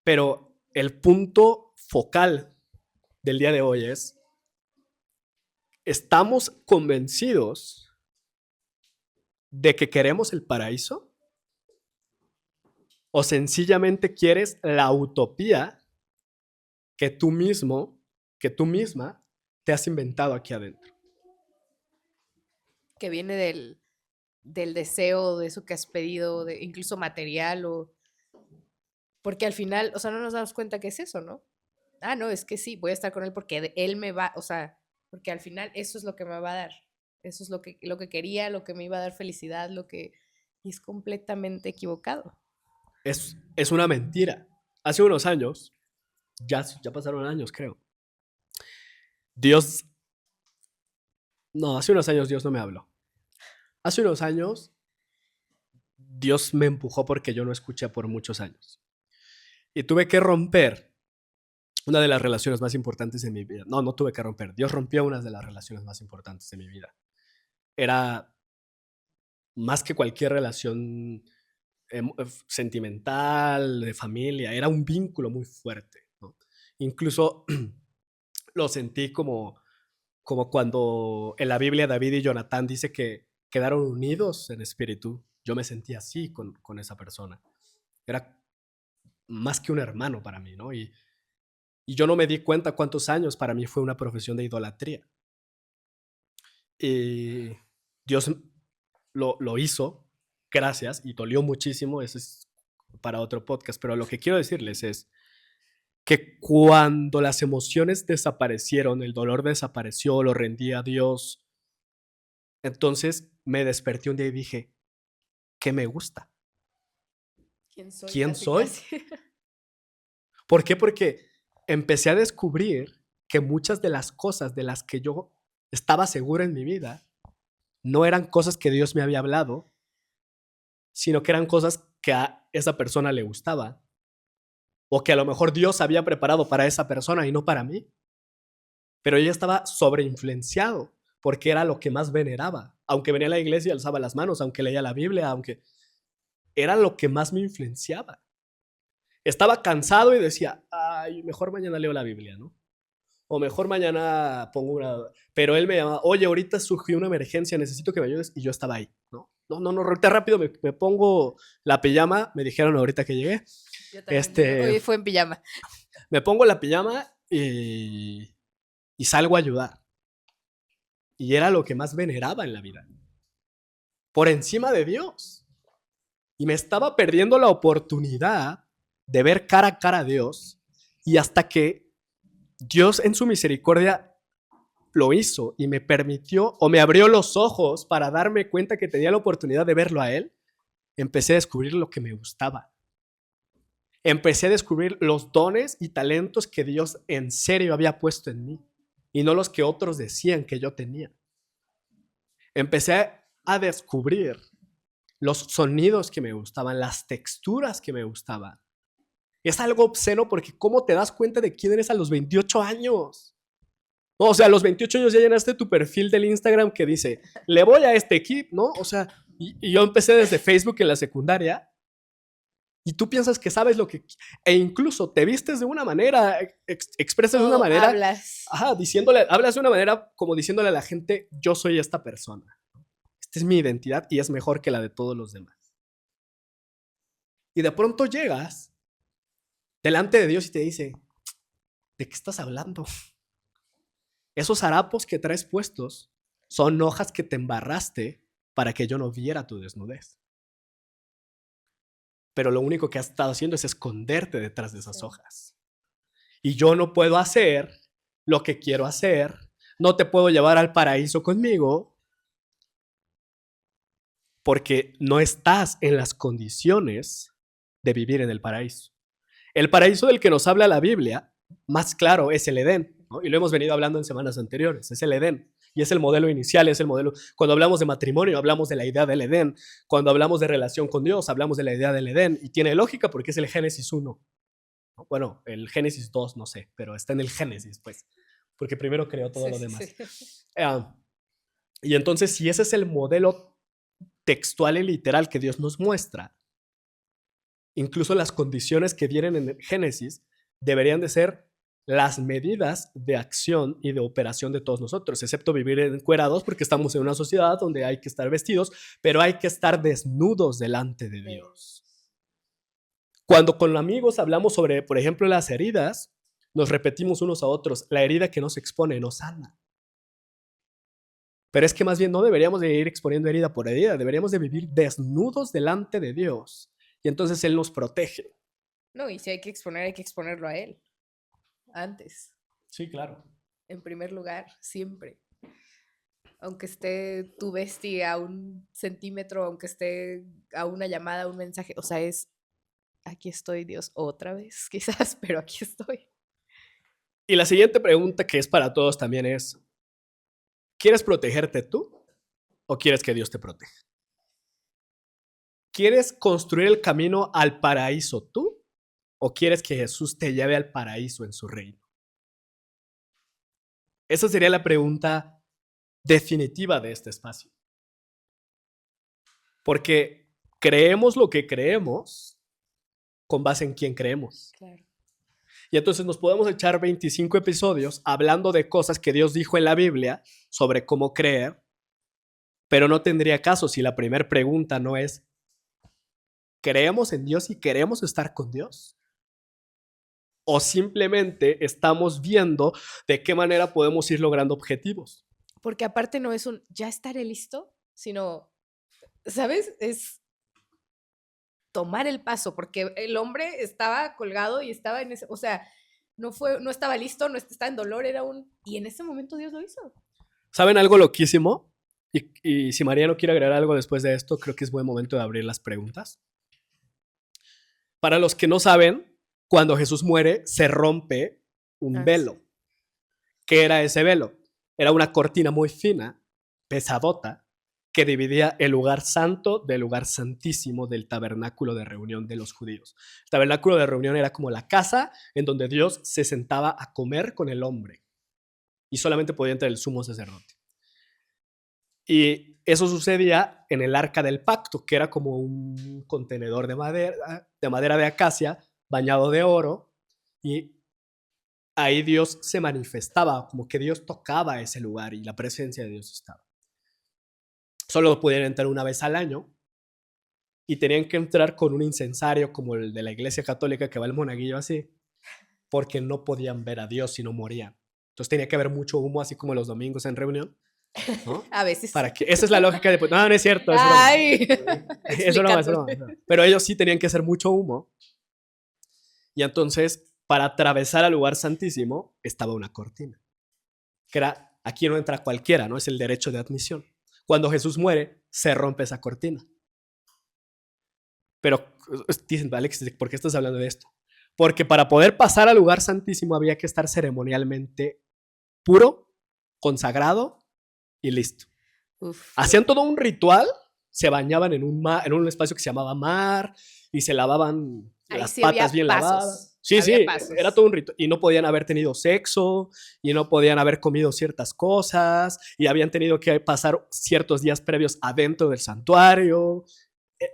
Speaker 1: Pero el punto focal del día de hoy es, ¿estamos convencidos de que queremos el paraíso? ¿O sencillamente quieres la utopía que tú mismo, que tú misma te has inventado aquí adentro?
Speaker 2: Que viene del deseo, de eso que has pedido, de incluso material o... Porque al final, o sea, no nos damos cuenta que es eso, ¿no? Ah, no, es que sí, voy a estar con él porque él me va, o sea, porque al final eso es lo que me va a dar. Eso es lo que quería, lo que me iba a dar felicidad, lo que... Y es completamente equivocado.
Speaker 1: Es una mentira. Hace unos años, ya pasaron años, creo. Hace unos años Dios no me habló. Hace unos años Dios me empujó porque yo no escuché por muchos años. Y tuve que romper una de las relaciones más importantes de mi vida. No tuve que romper. Dios rompió una de las relaciones más importantes de mi vida. Era más que cualquier relación sentimental, de familia. Era un vínculo muy fuerte, ¿no? Incluso lo sentí como cuando en la Biblia David y Jonatán dice que quedaron unidos en espíritu. Yo me sentí así con esa persona. Era más que un hermano para mí, ¿no? Y yo no me di cuenta cuántos años para mí fue una profesión de idolatría. Y Dios lo hizo, gracias, y dolió muchísimo, eso es para otro podcast, pero lo que quiero decirles es que cuando las emociones desaparecieron, el dolor desapareció, lo rendí a Dios, entonces me desperté un día y dije, ¿qué me gusta?
Speaker 2: ¿Quién soy?
Speaker 1: ¿Quién
Speaker 2: Casi,
Speaker 1: soy?
Speaker 2: casi.
Speaker 1: ¿Por qué? Porque empecé a descubrir que muchas de las cosas de las que yo estaba seguro en mi vida no eran cosas que Dios me había hablado, sino que eran cosas que a esa persona le gustaba o que a lo mejor Dios había preparado para esa persona y no para mí. Pero ella estaba sobreinfluenciado porque era lo que más veneraba. Aunque venía a la iglesia y alzaba las manos, aunque leía la Biblia, aunque era lo que más me influenciaba. Estaba cansado y decía, ay, mejor mañana leo la Biblia, ¿no? O mejor mañana pongo una... Pero él me llamaba, oye, ahorita surgió una emergencia, necesito que me ayudes. Y yo estaba ahí, ¿no? No, ahorita rápido me pongo la pijama, me dijeron ahorita que llegué.
Speaker 2: Yo también, hoy fue en pijama.
Speaker 1: Me pongo la pijama y salgo a ayudar. Y era lo que más veneraba en la vida. Por encima de Dios. Y me estaba perdiendo la oportunidad de ver cara a cara a Dios. Y hasta que Dios en su misericordia lo hizo y me permitió o me abrió los ojos para darme cuenta que tenía la oportunidad de verlo a Él, empecé a descubrir lo que me gustaba. Empecé a descubrir los dones y talentos que Dios en serio había puesto en mí y no los que otros decían que yo tenía. empecé a descubrir los sonidos que me gustaban, las texturas que me gustaban. Es algo obsceno porque ¿cómo te das cuenta de quién eres a los 28 años? No, o sea, a los 28 años ya llenaste tu perfil del Instagram que dice, le voy a este equipo, ¿no? O sea, y yo empecé desde Facebook en la secundaria y tú piensas que sabes lo que... E incluso te vistes de una manera, expresas de una manera...
Speaker 2: Hablas.
Speaker 1: Ajá, hablas de una manera como diciéndole a la gente, yo soy esta persona. Esta es mi identidad y es mejor que la de todos los demás. Y de pronto llegas delante de Dios y te dice, ¿de qué estás hablando? Esos harapos que traes puestos son hojas que te embarraste para que yo no viera tu desnudez. Pero lo único que has estado haciendo es esconderte detrás de esas hojas. Y yo no puedo hacer lo que quiero hacer, no te puedo llevar al paraíso conmigo porque no estás en las condiciones de vivir en el paraíso. El paraíso del que nos habla la Biblia, más claro, es el Edén, ¿no? Y lo hemos venido hablando en semanas anteriores, es el Edén. Y es el modelo inicial, es el modelo... Cuando hablamos de matrimonio, hablamos de la idea del Edén. Cuando hablamos de relación con Dios, hablamos de la idea del Edén. Y tiene lógica porque es el Génesis 1. Bueno, el Génesis 2, no sé, pero está en el Génesis, pues. Porque primero creó todo lo demás. Sí. Y entonces, si ese es el modelo textual y literal que Dios nos muestra, incluso las condiciones que vienen en el Génesis deberían de ser las medidas de acción y de operación de todos nosotros, excepto vivir encuerados porque estamos en una sociedad donde hay que estar vestidos, pero hay que estar desnudos delante de Dios. Cuando con amigos hablamos sobre, por ejemplo, las heridas, nos repetimos unos a otros, la herida que nos expone nos sana. Pero es que más bien no deberíamos de ir exponiendo herida por herida, deberíamos de vivir desnudos delante de Dios y entonces Él nos protege.
Speaker 2: No, y si hay que exponerlo a Él. Antes.
Speaker 1: Sí, claro.
Speaker 2: En primer lugar, siempre. Aunque esté tu bestia a 1 centímetro, aunque esté a una llamada, un mensaje, o sea, es, aquí estoy, Dios, otra vez, quizás, pero aquí estoy.
Speaker 1: Y la siguiente pregunta que es para todos también es, ¿quieres protegerte tú o quieres que Dios te proteja? ¿Quieres construir el camino al paraíso tú o quieres que Jesús te lleve al paraíso en su reino? Esa sería la pregunta definitiva de este espacio. Porque creemos lo que creemos con base en quién creemos.
Speaker 2: Claro.
Speaker 1: Y entonces nos podemos echar 25 episodios hablando de cosas que Dios dijo en la Biblia sobre cómo creer, pero no tendría caso si la primera pregunta no es, ¿creemos en Dios y queremos estar con Dios? ¿O simplemente estamos viendo de qué manera podemos ir logrando objetivos?
Speaker 2: Porque aparte no es un ya estaré listo, sino, ¿sabes? Es tomar el paso, porque el hombre estaba colgado y estaba en ese, o sea, no estaba listo, no estaba en dolor, y en ese momento Dios lo hizo.
Speaker 1: ¿Saben algo loquísimo? Y si María no quiere agregar algo después de esto, creo que es buen momento de abrir las preguntas. Para los que no saben, cuando Jesús muere, se rompe un velo. Sí. ¿Qué era ese velo? Era una cortina muy fina, pesadota, que dividía el lugar santo del lugar santísimo del tabernáculo de reunión de los judíos. El tabernáculo de reunión era como la casa en donde Dios se sentaba a comer con el hombre y solamente podía entrar el sumo sacerdote. Y eso sucedía en el arca del pacto, que era como un contenedor de madera de acacia, bañado de oro, y ahí Dios se manifestaba, como que Dios tocaba ese lugar y la presencia de Dios estaba. Solo podían entrar una vez al año y tenían que entrar con un incensario como el de la iglesia católica que va el monaguillo así, porque no podían ver a Dios si no morían. Entonces tenía que haber mucho humo, así como los domingos en reunión, ¿no?
Speaker 2: A veces.
Speaker 1: Para que, esa es la lógica de... No, no es cierto. Es
Speaker 2: Ay,
Speaker 1: broma. Es broma. Pero ellos sí tenían que hacer mucho humo. Y entonces, para atravesar al lugar santísimo, estaba una cortina. Que era, aquí no entra cualquiera, ¿no? Es el derecho de admisión. Cuando Jesús muere, se rompe esa cortina. Pero dicen, Alex, ¿por qué estás hablando de esto? Porque para poder pasar al lugar santísimo había que estar ceremonialmente puro, consagrado y listo.
Speaker 2: Uf.
Speaker 1: Hacían todo un ritual, se bañaban en un espacio que se llamaba mar y se lavaban
Speaker 2: Ahí
Speaker 1: las
Speaker 2: sí había
Speaker 1: patas bien lavadas.
Speaker 2: pasos.
Speaker 1: Sí,
Speaker 2: Había
Speaker 1: sí,
Speaker 2: pasos.
Speaker 1: era todo un ritual. Y no podían haber tenido sexo, y no podían haber comido ciertas cosas, y habían tenido que pasar ciertos días previos adentro del santuario.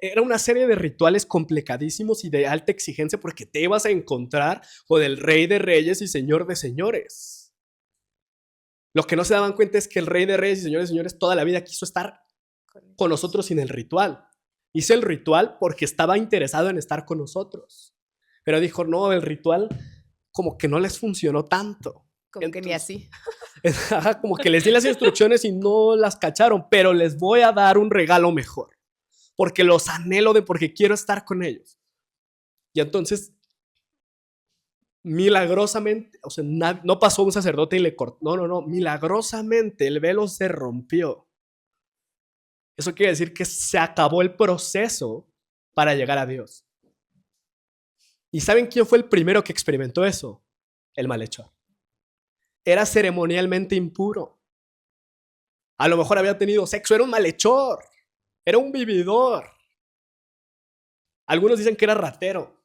Speaker 1: Era una serie de rituales complicadísimos y de alta exigencia porque te ibas a encontrar con el Rey de Reyes y Señor de Señores. Lo que no se daban cuenta es que el Rey de Reyes y Señor de Señores toda la vida quiso estar con nosotros sin el ritual. Hizo el ritual porque estaba interesado en estar con nosotros. Pero dijo, no, el ritual como que no les funcionó tanto.
Speaker 2: Como que ni así.
Speaker 1: Como que les di las instrucciones y no las cacharon, pero les voy a dar un regalo mejor. Porque los anhelo porque quiero estar con ellos. Y entonces, milagrosamente, o sea, no pasó un sacerdote y le cortó. No, milagrosamente el velo se rompió. Eso quiere decir que se acabó el proceso para llegar a Dios. ¿Y saben quién fue el primero que experimentó eso? El malhechor. Era ceremonialmente impuro. A lo mejor había tenido sexo, era un malhechor, era un vividor. Algunos dicen que era ratero.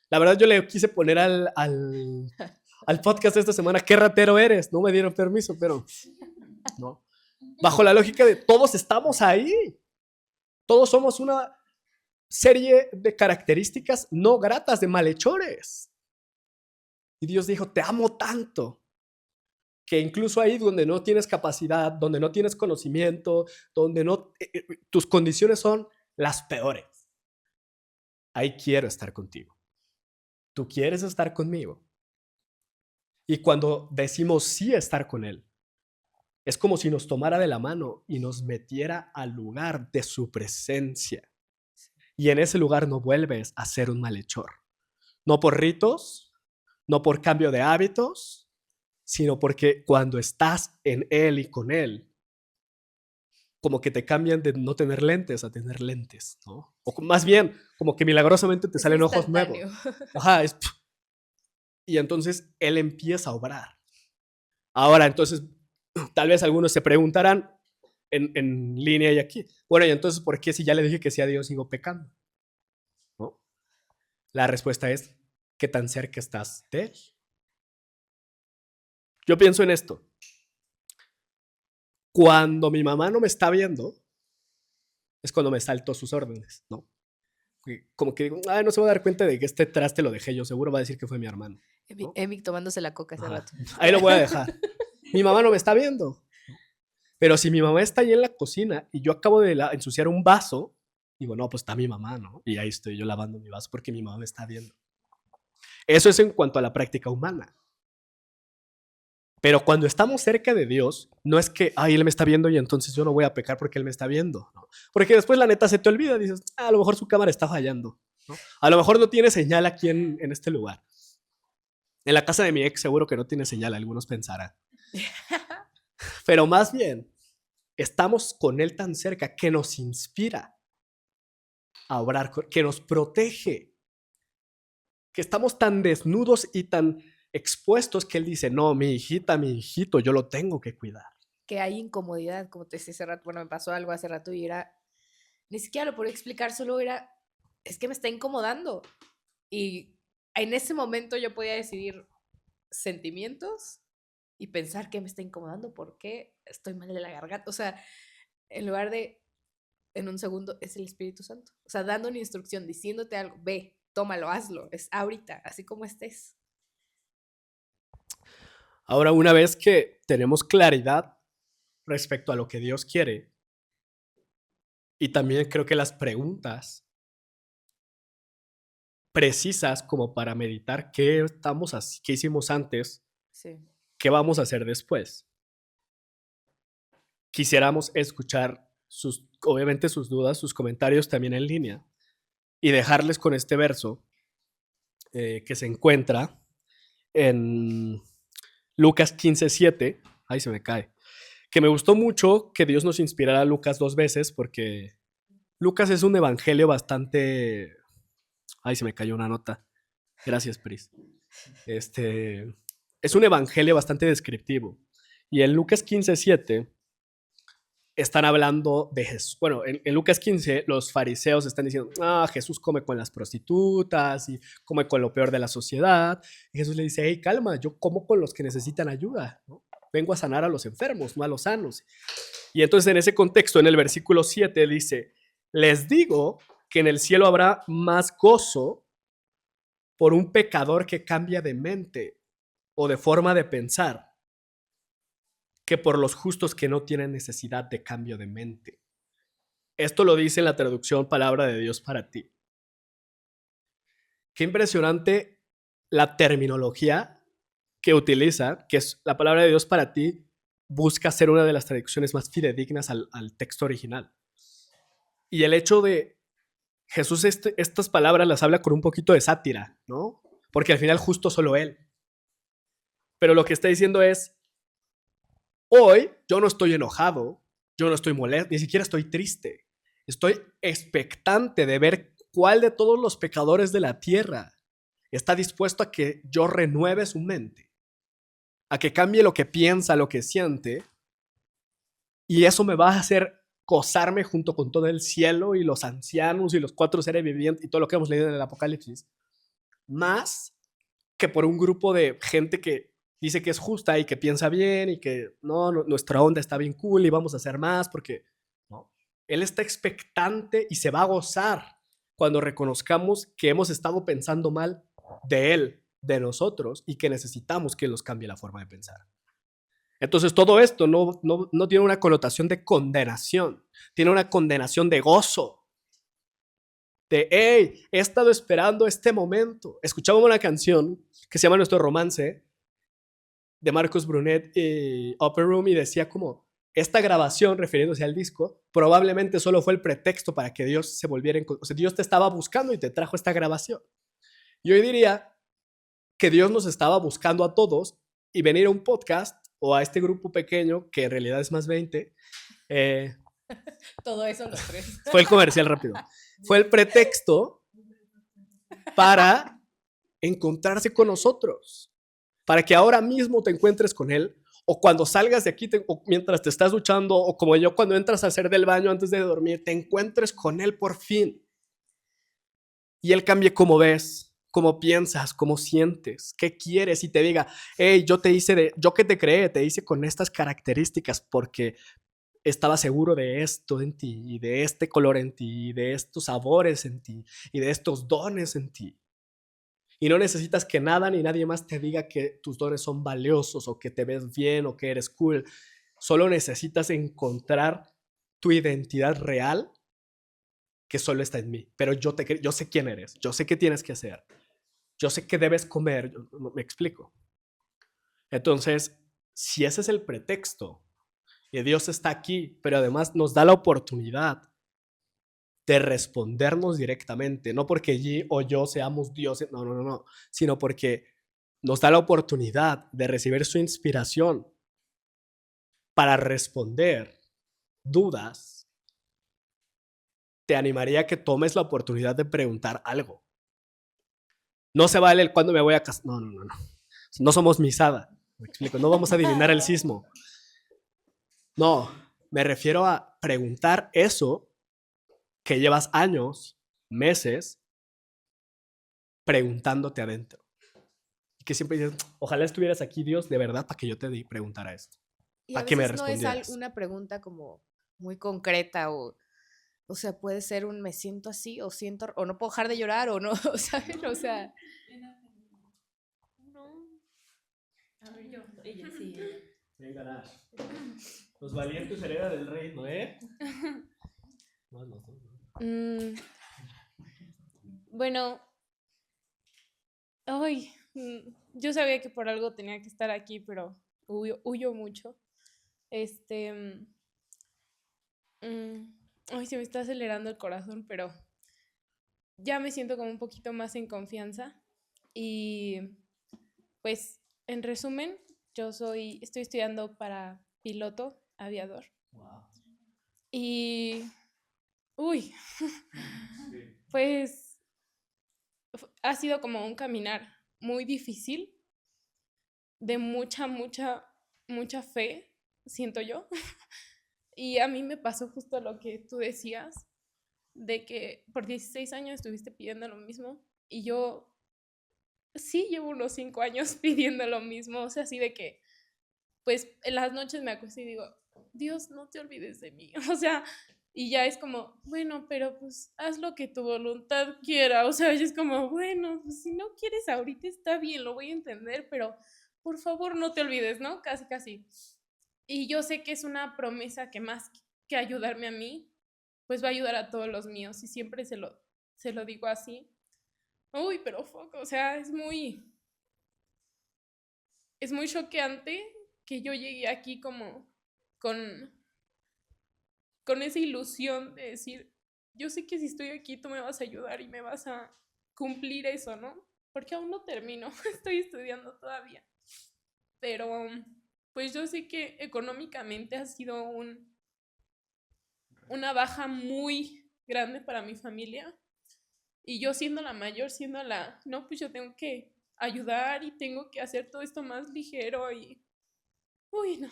Speaker 1: La verdad yo le quise poner al podcast de esta semana, ¿qué ratero eres? No me dieron permiso, pero no. Bajo la lógica de todos estamos ahí. Todos somos una serie de características no gratas de malhechores. Y Dios dijo, te amo tanto, que incluso ahí donde no tienes capacidad, donde no tienes conocimiento, donde no, tus condiciones son las peores, ahí quiero estar contigo. ¿Tú quieres estar conmigo? Y cuando decimos sí a estar con Él, es como si nos tomara de la mano y nos metiera al lugar de su presencia. Y en ese lugar no vuelves a ser un malhechor. No por ritos, no por cambio de hábitos, sino porque cuando estás en Él y con Él, como que te cambian de no tener lentes a tener lentes, ¿no? O más bien, como que milagrosamente te salen ojos nuevos. Ajá, y entonces Él empieza a obrar. Ahora, entonces, tal vez algunos se preguntarán en línea y aquí, bueno, y entonces, ¿por qué si ya le dije que sí a Dios sigo pecando? ¿No? La respuesta es, ¿qué tan cerca estás de Él? Yo pienso en esto. Cuando mi mamá no me está viendo, es cuando me salto sus órdenes, ¿no? Como que digo, no se va a dar cuenta de que este traste lo dejé yo, seguro va a decir que fue mi hermano, ¿no?
Speaker 2: Emic tomándose la coca hace rato.
Speaker 1: Ahí lo voy a dejar. Mi mamá no me está viendo. Pero si mi mamá está ahí en la cocina y yo acabo de ensuciar un vaso, digo, no, pues está mi mamá, ¿no? Y ahí estoy yo lavando mi vaso porque mi mamá me está viendo. Eso es en cuanto a la práctica humana. Pero cuando estamos cerca de Dios, no es que, Él me está viendo y entonces yo no voy a pecar porque Él me está viendo, ¿no? Porque después la neta se te olvida, dices, a lo mejor su cámara está fallando, ¿no? A lo mejor no tiene señal aquí en este lugar. En la casa de mi ex seguro que no tiene señal, algunos pensarán. Pero más bien, estamos con Él tan cerca que nos inspira a obrar, que nos protege, que estamos tan desnudos y tan expuestos que Él dice, no, mi hijita, mi hijito, yo lo tengo que cuidar.
Speaker 2: Que hay incomodidad, como te decía hace rato, bueno, me pasó algo hace rato y era, ni siquiera lo podía explicar, solo era, es que me está incomodando. Y en ese momento yo podía decidir sentimientos y pensar que me está incomodando, por qué estoy mal de la garganta. O sea, en lugar de, en un segundo, es el Espíritu Santo. O sea, dando una instrucción, diciéndote algo, ve, tómalo, hazlo, es ahorita, así como estés.
Speaker 1: Ahora, una vez que tenemos claridad respecto a lo que Dios quiere, y también creo que las preguntas precisas como para meditar qué hicimos antes,
Speaker 2: Sí.
Speaker 1: qué vamos a hacer después. Quisiéramos escuchar obviamente sus dudas, sus comentarios también en línea y dejarles con este verso que se encuentra en Lucas 15:7. Ahí se me cae. Que me gustó mucho que Dios nos inspirara a Lucas 2 veces porque Lucas es un evangelio bastante... Ay, se me cayó una nota. Gracias, Pris. Es un evangelio bastante descriptivo. Y en Lucas 15:7 están hablando de Jesús. Bueno, en Lucas 15 los fariseos están diciendo, Jesús come con las prostitutas y come con lo peor de la sociedad. Y Jesús le dice, hey, calma, yo como con los que necesitan ayuda, ¿no? Vengo a sanar a los enfermos, no a los sanos. Y entonces en ese contexto, en el versículo 7 dice, les digo que en el cielo habrá más gozo por un pecador que cambia de mente o de forma de pensar que por los justos que no tienen necesidad de cambio de mente. Esto lo dice en la traducción Palabra de Dios para ti. Qué impresionante la terminología que utiliza, que es la Palabra de Dios para ti, busca ser una de las traducciones más fidedignas al texto original. Y el hecho de Jesús estas palabras las habla con un poquito de sátira, ¿no? Porque al final justo solo Él. Pero lo que está diciendo es, hoy yo no estoy enojado, yo no estoy molesto, ni siquiera estoy triste. Estoy expectante de ver cuál de todos los pecadores de la tierra está dispuesto a que yo renueve su mente, a que cambie lo que piensa, lo que siente, y eso me va a hacer gozarme junto con todo el cielo y los ancianos y los 4 seres vivientes y todo lo que hemos leído en el Apocalipsis, más que por un grupo de gente que dice que es justa y que piensa bien y que no, nuestra onda está bien cool y vamos a hacer más porque no. Él está expectante y se va a gozar cuando reconozcamos que hemos estado pensando mal de Él, de nosotros, y que necesitamos que Él nos cambie la forma de pensar. Entonces todo esto no tiene una connotación de condenación, tiene una condenación de gozo. De, hey, he estado esperando este momento. Escuchábamos una canción que se llama Nuestro Romance, de Marcos Brunet y Upper Room, y decía como, esta grabación, refiriéndose al disco, probablemente solo fue el pretexto para que Dios se volviera, o sea, Dios te estaba buscando y te trajo esta grabación. Y hoy diría que Dios nos estaba buscando a todos y venir a un podcast o a este grupo pequeño, que en realidad es más 20.
Speaker 2: Todo eso los tres.
Speaker 1: Fue el comercial rápido. Fue el pretexto para encontrarse con nosotros, para que ahora mismo te encuentres con Él, o cuando salgas de aquí, o mientras te estás duchando, o como yo cuando entras a hacer del baño antes de dormir, te encuentres con Él por fin. Y Él cambie cómo ves, cómo piensas, cómo sientes, qué quieres, y te diga, hey, yo que te creé, te hice con estas características porque estaba seguro de esto en ti, y de este color en ti, y de estos sabores en ti, y de estos dones en ti. Y no necesitas que nada ni nadie más te diga que tus dones son valiosos o que te ves bien o que eres cool. Solo necesitas encontrar tu identidad real, que solo está en mí. Pero yo sé quién eres, yo sé qué tienes que hacer, yo sé qué debes comer, me explico. Entonces, si ese es el pretexto y Dios está aquí, pero además nos da la oportunidad de respondernos directamente, no porque Yi o yo seamos dioses, no, sino porque nos da la oportunidad de recibir su inspiración para responder dudas. Te animaría a que tomes la oportunidad de preguntar algo. No se vale el cuándo me voy a casar. No. No somos misada. Me explico. No vamos a adivinar el sismo. No, me refiero a preguntar eso que llevas años, meses, preguntándote adentro. Y que siempre dices, ojalá estuvieras aquí, Dios, de verdad, para que yo te preguntara esto.
Speaker 2: Y
Speaker 1: Para
Speaker 2: a
Speaker 1: que me
Speaker 2: veces no es
Speaker 1: respondieras.
Speaker 2: una pregunta como muy concreta o sea, puede ser un me siento así o siento o no puedo dejar de llorar o no, ¿sabes? O sea, no.
Speaker 3: A ver, ella sí.
Speaker 1: Venga, los valientes heredan del reino, ¿eh? No.
Speaker 3: Bueno, ay, yo sabía que por algo tenía que estar aquí, pero huyo mucho. Ay, se me está acelerando el corazón, pero ya me siento como un poquito más en confianza. Y pues, en resumen, estoy estudiando para piloto aviador.
Speaker 1: Wow.
Speaker 3: Y,
Speaker 1: Sí.
Speaker 3: pues ha sido como un caminar muy difícil, de mucha fe, siento yo, Y a mí me pasó justo lo que tú decías, de que por 16 años estuviste pidiendo lo mismo y yo sí llevo unos 5 años pidiendo lo mismo, o sea, así de que, pues en las noches me acuesto y digo, Dios, no te olvides de mí, o sea, y ya es como, bueno, pero pues haz lo que tu voluntad quiera, o sea, y es como, bueno, pues si no quieres ahorita está bien, lo voy a entender, pero por favor no te olvides, ¿no? Casi, casi. Y yo sé que es una promesa que más que ayudarme a mí, pues va a ayudar a todos los míos y siempre se lo digo así. Uy, pero fuck, o sea, es muy choqueante que yo llegué aquí como con, con esa ilusión de decir, yo sé que si estoy aquí tú me vas a ayudar y me vas a cumplir eso, ¿no? Porque aún no termino, estoy estudiando todavía. Pero pues yo sé que económicamente ha sido una baja muy grande para mi familia. Y yo siendo la mayor, no, pues yo tengo que ayudar y tengo que hacer todo esto más ligero y, uy, no,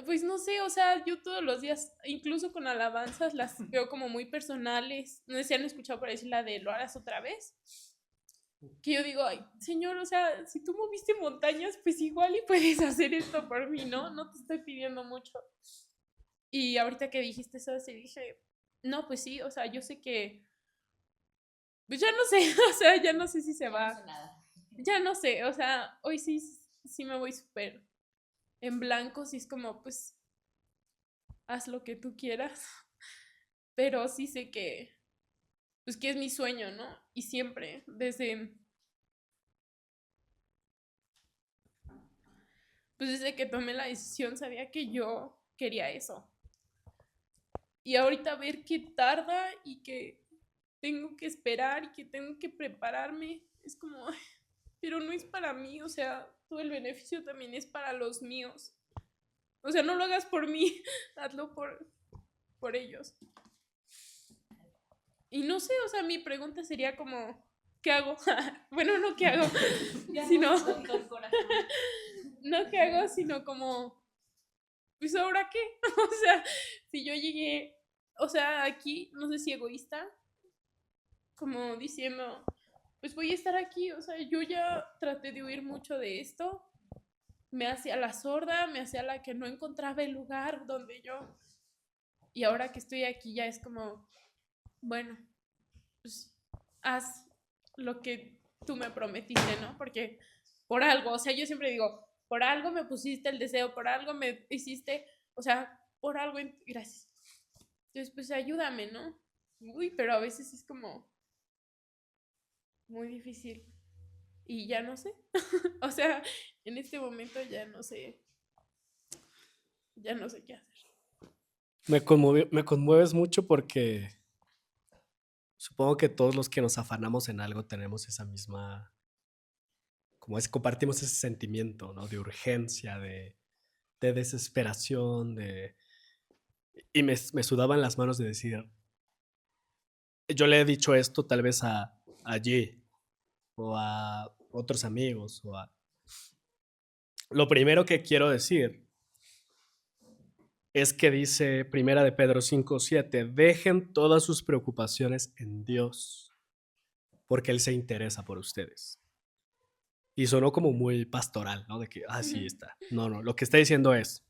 Speaker 3: pues no sé, o sea, yo todos los días, incluso con alabanzas, las veo como muy personales. No sé si han escuchado por decir la de lo harás otra vez. Que yo digo, ay, Señor, o sea, si tú moviste montañas, pues igual y puedes hacer esto por mí, ¿no? No te estoy pidiendo mucho. Y ahorita que dijiste eso, sí dije, no, pues sí, o sea, yo sé que, pues ya no sé, o sea, ya no sé si se va. Ya no sé, o sea, hoy sí me voy súper en blanco, sí es como, pues, haz lo que tú quieras, pero sí sé que, pues, que es mi sueño, ¿no? Y siempre, desde que tomé la decisión, sabía que yo quería eso. Y ahorita ver que tarda y que tengo que esperar y que tengo que prepararme, es como, ay, pero no es para mí, o sea, todo el beneficio también es para los míos. O sea, no lo hagas por mí, hazlo por ellos. Y no sé, o sea, mi pregunta sería como, ¿qué hago? Bueno, no qué hago, sino, no qué hago, sino como, pues ahora qué. O sea, si yo llegué, o sea, aquí, no sé si egoísta, como diciendo, pues voy a estar aquí, o sea, yo ya traté de huir mucho de esto, me hacía la sorda, me hacía la que no encontraba el lugar donde yo, y ahora que estoy aquí ya es como, bueno, pues haz lo que tú me prometiste, ¿no? Porque por algo, o sea, yo siempre digo, por algo me pusiste el deseo, por algo me hiciste, o sea, por algo, gracias. Entonces, pues ayúdame, ¿no? Uy, pero a veces es como muy difícil y ya no sé. O sea, en este momento ya no sé qué hacer.
Speaker 1: Me conmueves mucho porque supongo que todos los que nos afanamos en algo tenemos esa misma, como es, compartimos ese sentimiento, ¿no? De urgencia, de desesperación, y me sudaban las manos de decir, yo le he dicho esto tal vez a G o a otros amigos Lo primero que quiero decir es que dice Primera de Pedro 5:7, dejen todas sus preocupaciones en Dios, porque Él se interesa por ustedes. Y sonó como muy pastoral, ¿no? De que, sí está. No, lo que está diciendo es,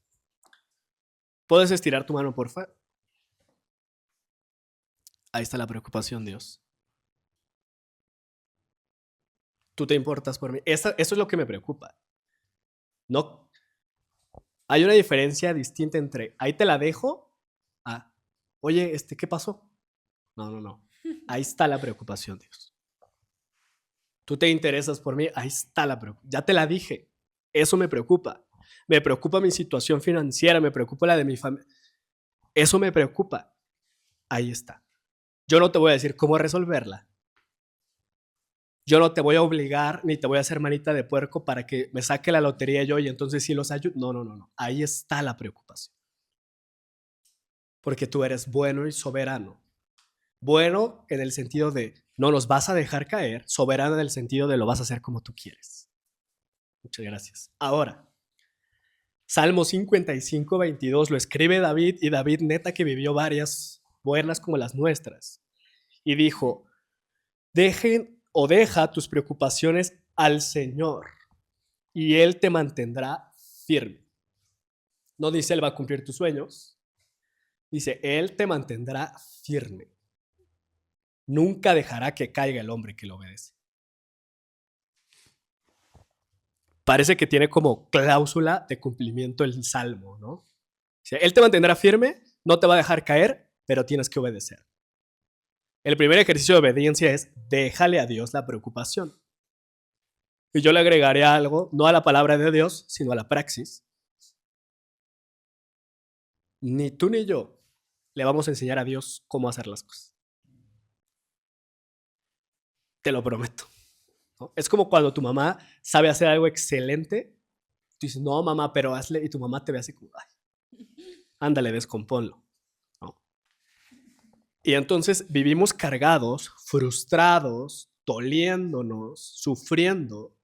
Speaker 1: ¿puedes estirar tu mano, porfa? Ahí está la preocupación, Dios. Tú te importas por mí. Eso es lo que me preocupa. No, hay una diferencia distinta entre ahí te la dejo a, oye, ¿qué pasó? No. Ahí está la preocupación, Dios. Tú te interesas por mí, ahí está la preocupación. Ya te la dije. Eso me preocupa. Me preocupa mi situación financiera, me preocupa la de mi familia. Eso me preocupa. Ahí está. Yo no te voy a decir cómo resolverla. Yo no te voy a obligar ni te voy a hacer manita de puerco para que me saque la lotería yo y entonces sí los ayudo. No. Ahí está la preocupación. Porque tú eres bueno y soberano. Bueno en el sentido de no nos vas a dejar caer, soberano en el sentido de lo vas a hacer como tú quieres. Muchas gracias. Ahora, Salmo 55, 22 lo escribe David, y David neta que vivió varias buenas como las nuestras. Y dijo, deja tus preocupaciones al Señor y Él te mantendrá firme. No dice Él va a cumplir tus sueños, dice Él te mantendrá firme. Nunca dejará que caiga el hombre que lo obedece. Parece que tiene como cláusula de cumplimiento el Salmo, ¿no? Dice, Él te mantendrá firme, no te va a dejar caer, pero tienes que obedecer. El primer ejercicio de obediencia es déjale a Dios la preocupación. Y yo le agregaré algo, no a la palabra de Dios, sino a la praxis. Ni tú ni yo le vamos a enseñar a Dios cómo hacer las cosas. Te lo prometo, ¿no? Es como cuando tu mamá sabe hacer algo excelente, tú dices, no mamá, pero hazle, y tu mamá te ve así como, ay, ándale, descompónlo, ¿no? Y entonces vivimos cargados, frustrados, doliéndonos, sufriendo,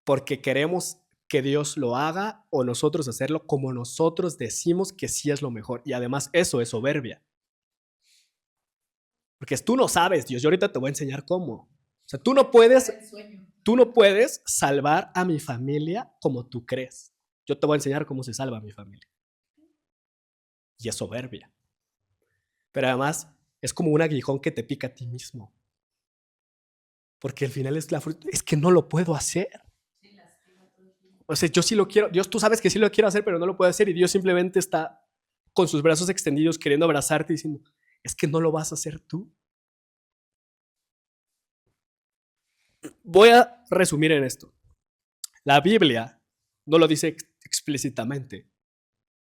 Speaker 1: porque queremos que Dios lo haga o nosotros hacerlo como nosotros decimos que sí es lo mejor. Y además eso es soberbia. Porque tú no sabes, Dios, yo ahorita te voy a enseñar cómo. O sea, tú no puedes salvar a mi familia como tú crees. Yo te voy a enseñar cómo se salva a mi familia. Y es soberbia. Pero además es como un aguijón que te pica a ti mismo. Porque al final es que no lo puedo hacer. O sea, yo sí lo quiero, Dios, tú sabes que sí lo quiero hacer, pero no lo puedo hacer, y Dios simplemente está con sus brazos extendidos queriendo abrazarte diciendo, es que no lo vas a hacer tú. Voy a resumir en esto. La Biblia no lo dice explícitamente,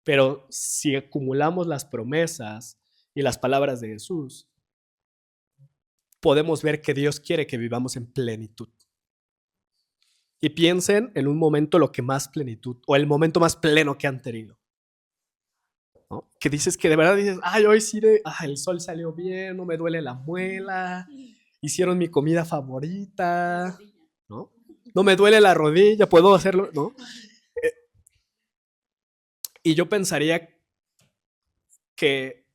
Speaker 1: pero si acumulamos las promesas y las palabras de Jesús, podemos ver que Dios quiere que vivamos en plenitud. Y piensen en un momento lo que más plenitud, o el momento más pleno que han tenido, ¿no? Que dices que de verdad dices, ay, hoy sí, el sol salió bien, no me duele la muela, hicieron mi comida favorita, ¿no? No me duele la rodilla, puedo hacerlo, ¿no? Y yo pensaría que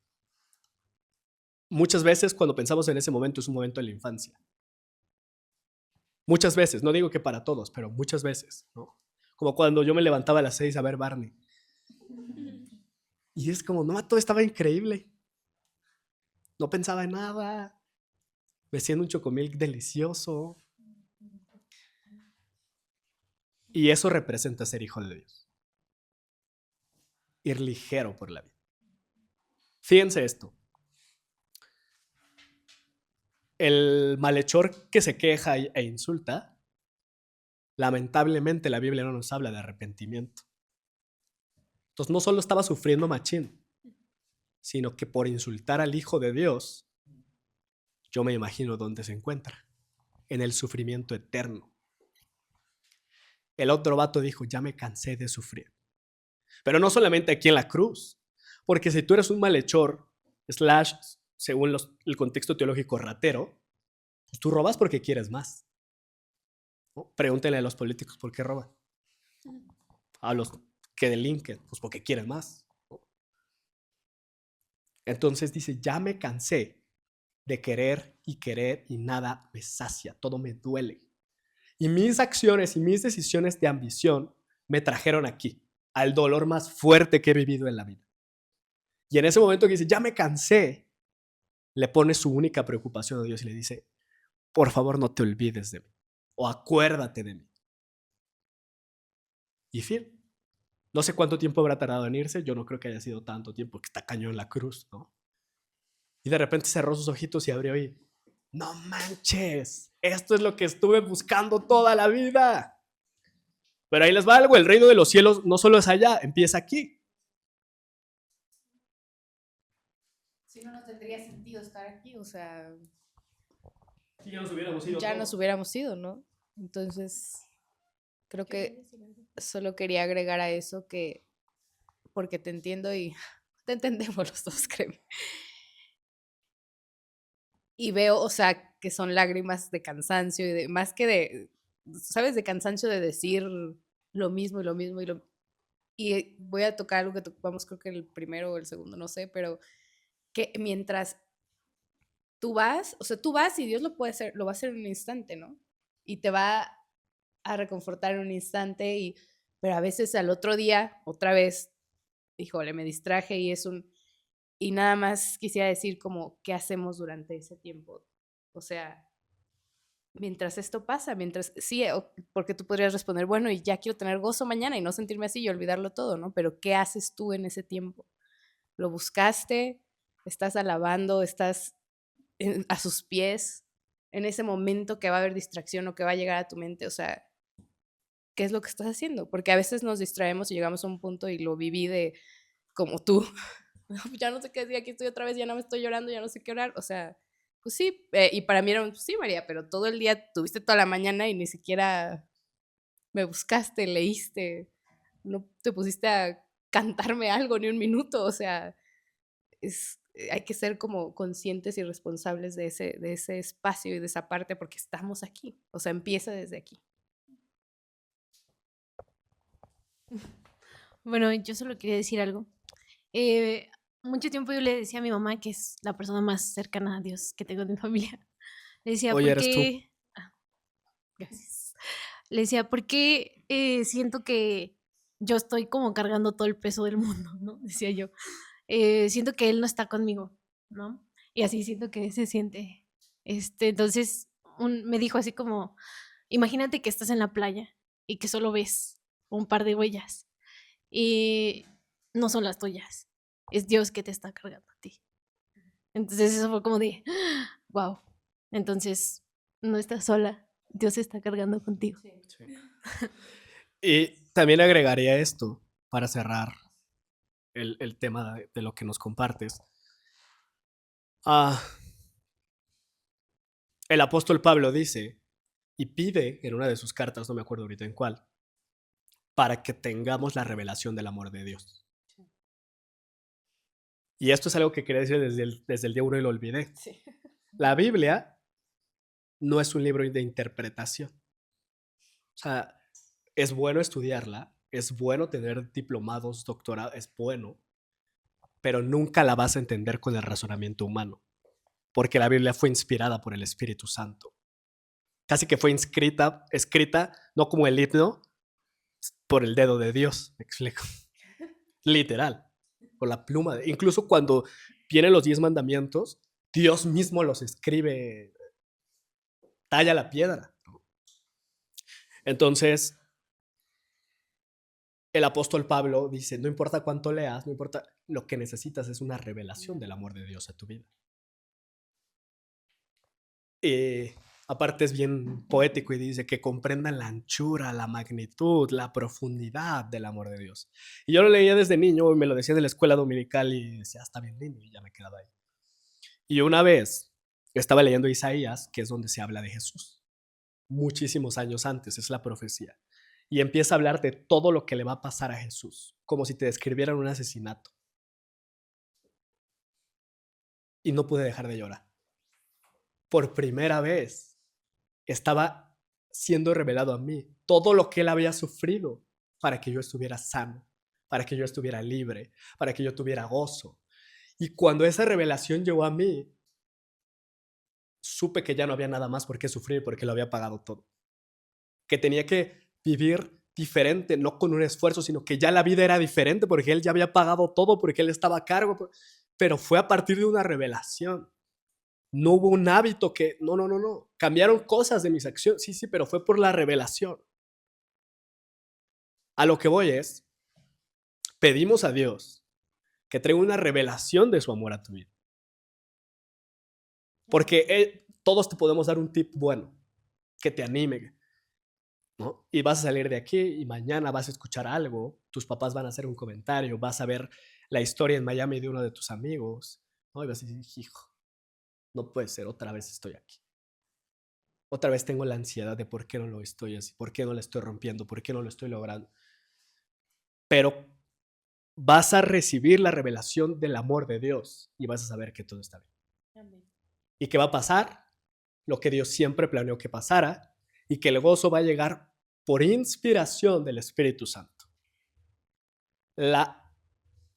Speaker 1: muchas veces cuando pensamos en ese momento es un momento de la infancia. Muchas veces, no digo que para todos, pero muchas veces, ¿no? Como cuando yo me levantaba a las 6 a ver Barney. Y es como, no, todo estaba increíble. No pensaba en nada. Me hacían un chocomilk delicioso. Y eso representa ser hijo de Dios. Ir ligero por la vida. Fíjense esto. El malhechor que se queja e insulta, lamentablemente la Biblia no nos habla de arrepentimiento. Entonces no solo estaba sufriendo machín, sino que por insultar al Hijo de Dios, yo me imagino dónde se encuentra, en el sufrimiento eterno. El otro vato dijo, ya me cansé de sufrir. Pero no solamente aquí en la cruz, porque si tú eres un malhechor, según el contexto teológico, ratero, pues tú robas porque quieres más, ¿no? Pregúntenle a los políticos por qué roban. A los que delinquen, pues porque quieren más, ¿no? Entonces dice, ya me cansé de querer y nada me sacia, todo me duele. Y mis acciones y mis decisiones de ambición me trajeron aquí, al dolor más fuerte que he vivido en la vida. Y en ese momento que dice, ya me cansé, le pone su única preocupación a Dios y le dice, por favor no te olvides de mí, o acuérdate de mí. Y fin. No sé cuánto tiempo habrá tardado en irse, yo no creo que haya sido tanto tiempo, que está cañón en la cruz, ¿no? Y de repente cerró sus ojitos y abrió y, no manches, esto es lo que estuve buscando toda la vida. Pero ahí les va algo, el reino de los cielos no solo es allá, empieza aquí.
Speaker 2: Si no, no tendría sentido estar aquí, o sea,
Speaker 1: Sí, ya nos hubiéramos ido
Speaker 2: ya
Speaker 1: todos.
Speaker 2: nos hubiéramos ido, ¿no? Entonces, creo que solo quería agregar a eso que, porque te entiendo y te entendemos los dos, créeme. Y veo, o sea, que son lágrimas de cansancio y de, más que de, ¿sabes? De cansancio de decir, lo mismo y lo mismo y voy a tocar algo que tocamos, creo que el primero o el segundo, no sé, pero que mientras tú vas, o sea, tú vas y Dios lo puede hacer, lo va a hacer en un instante, ¿no? Y te va a reconfortar en un instante, pero a veces al otro día, otra vez, híjole, me distraje y nada más quisiera decir como, ¿qué hacemos durante ese tiempo? O sea, mientras esto pasa, sí, porque tú podrías responder, bueno, y ya quiero tener gozo mañana y no sentirme así y olvidarlo todo, ¿no? Pero ¿qué haces tú en ese tiempo? ¿Lo buscaste? ¿Estás alabando? ¿Estás a sus pies? En ese momento que va a haber distracción o que va a llegar a tu mente, o sea, ¿qué es lo que estás haciendo? Porque a veces nos distraemos y llegamos a un punto y lo viví de como tú, ya no sé qué decir, aquí estoy otra vez, ya no me estoy llorando, ya no sé qué orar, o sea, pues sí, y para mí era un, sí, María, pero todo el día tuviste toda la mañana y ni siquiera me buscaste, leíste, no te pusiste a cantarme algo ni un minuto, o sea, hay que ser como conscientes y responsables de ese espacio y de esa parte porque estamos aquí, o sea, empieza desde aquí.
Speaker 4: Bueno, yo solo quería decir algo. Eh, Mucho tiempo yo le decía a mi mamá, que es la persona más cercana a Dios que tengo en mi familia, le decía,
Speaker 1: Oye,
Speaker 4: ¿por
Speaker 1: eres tú.
Speaker 4: qué? Ah, gracias. Le decía, ¿por qué siento que yo estoy como cargando todo el peso del mundo, ¿no? Decía yo. Siento que Él no está conmigo, ¿no? Y así siento que se siente. Entonces me dijo así como, imagínate que estás en la playa y que solo ves un par de huellas y no son las tuyas, es Dios que te está cargando a ti. Entonces eso fue como de, wow, entonces no estás sola, Dios está cargando contigo.
Speaker 1: Sí. Y también agregaría esto para cerrar el tema de lo que nos compartes. El apóstol Pablo dice y pide en una de sus cartas, no me acuerdo ahorita en cuál, para que tengamos la revelación del amor de Dios. Y esto es algo que quería decir desde el día uno y lo olvidé.
Speaker 2: Sí.
Speaker 1: La Biblia no es un libro de interpretación. O sea, es bueno estudiarla, es bueno tener diplomados, doctorados, es bueno, pero nunca la vas a entender con el razonamiento humano, porque la Biblia fue inspirada por el Espíritu Santo. Casi que fue escrita no como el himno, por el dedo de Dios, me explico. Literal, con la pluma. Incluso cuando vienen los 10 mandamientos, Dios mismo los escribe, talla la piedra. Entonces, el apóstol Pablo dice, no importa cuánto leas, no importa, lo que necesitas es una revelación del amor de Dios a tu vida. Aparte es bien poético y dice que comprendan la anchura, la magnitud, la profundidad del amor de Dios. Y yo lo leía desde niño y me lo decía de la escuela dominical y decía, está bien lindo, y ya me quedaba ahí. Y una vez estaba leyendo Isaías, que es donde se habla de Jesús, muchísimos años antes, es la profecía. Y empieza a hablar de todo lo que le va a pasar a Jesús, como si te describieran un asesinato. Y no pude dejar de llorar. Por primera vez estaba siendo revelado a mí todo lo que él había sufrido para que yo estuviera sano, para que yo estuviera libre, para que yo tuviera gozo. Y cuando esa revelación llegó a mí, supe que ya no había nada más por qué sufrir, porque lo había pagado todo. Que tenía que vivir diferente, no con un esfuerzo, sino que ya la vida era diferente porque él ya había pagado todo, porque él estaba a cargo. Pero fue a partir de una revelación. No hubo un hábito que, no. Cambiaron cosas de mis acciones, sí, pero fue por la revelación. A lo que voy es, pedimos a Dios que traiga una revelación de su amor a tu vida. Porque todos te podemos dar un tip bueno, que te anime, ¿no? Y vas a salir de aquí y mañana vas a escuchar algo, tus papás van a hacer un comentario, vas a ver la historia en Miami de uno de tus amigos, ¿no? Y vas a decir, hijo, no puede ser, otra vez estoy aquí. Otra vez tengo la ansiedad de por qué no lo estoy así, por qué no lo estoy rompiendo, por qué no lo estoy logrando. Pero vas a recibir la revelación del amor de Dios y vas a saber que todo está bien.
Speaker 3: Amén.
Speaker 1: ¿Y qué va a pasar? Lo que Dios siempre planeó que pasara y que el gozo va a llegar por inspiración del Espíritu Santo. La,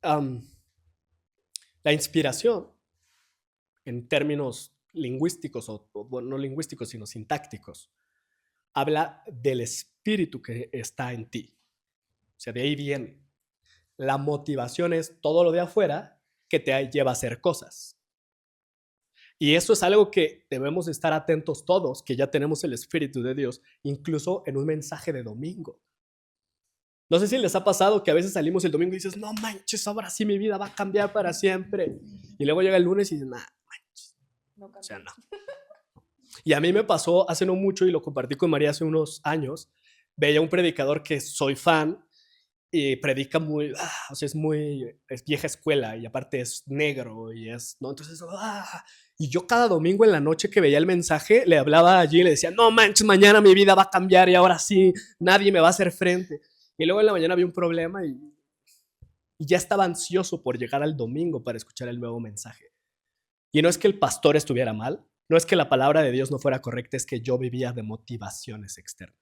Speaker 1: la inspiración, en términos lingüísticos, bueno, no lingüísticos, sino sintácticos, habla del espíritu que está en ti. O sea, de ahí viene. La motivación es todo lo de afuera que te lleva a hacer cosas. Y eso es algo que debemos estar atentos todos, que ya tenemos el Espíritu de Dios, incluso en un mensaje de domingo. No sé si les ha pasado que a veces salimos el domingo y dices, no manches, ahora sí mi vida va a cambiar para siempre. Y luego llega el lunes y dices, nah, manches.
Speaker 3: No
Speaker 1: O sea,
Speaker 3: cambia.
Speaker 1: no. Y a mí me pasó hace no mucho, y lo compartí con María hace unos años, veía un predicador que soy fan, y predica muy, o sea, es vieja escuela, y aparte es negro, y es, ¿no? Entonces, y yo cada domingo en la noche que veía el mensaje, le hablaba allí y le decía, no manches, mañana mi vida va a cambiar, y ahora sí, nadie me va a hacer frente. Y luego en la mañana había un problema, y ya estaba ansioso por llegar al domingo para escuchar el nuevo mensaje. Y no es que el pastor estuviera mal, no es que la palabra de Dios no fuera correcta, es que yo vivía de motivaciones externas.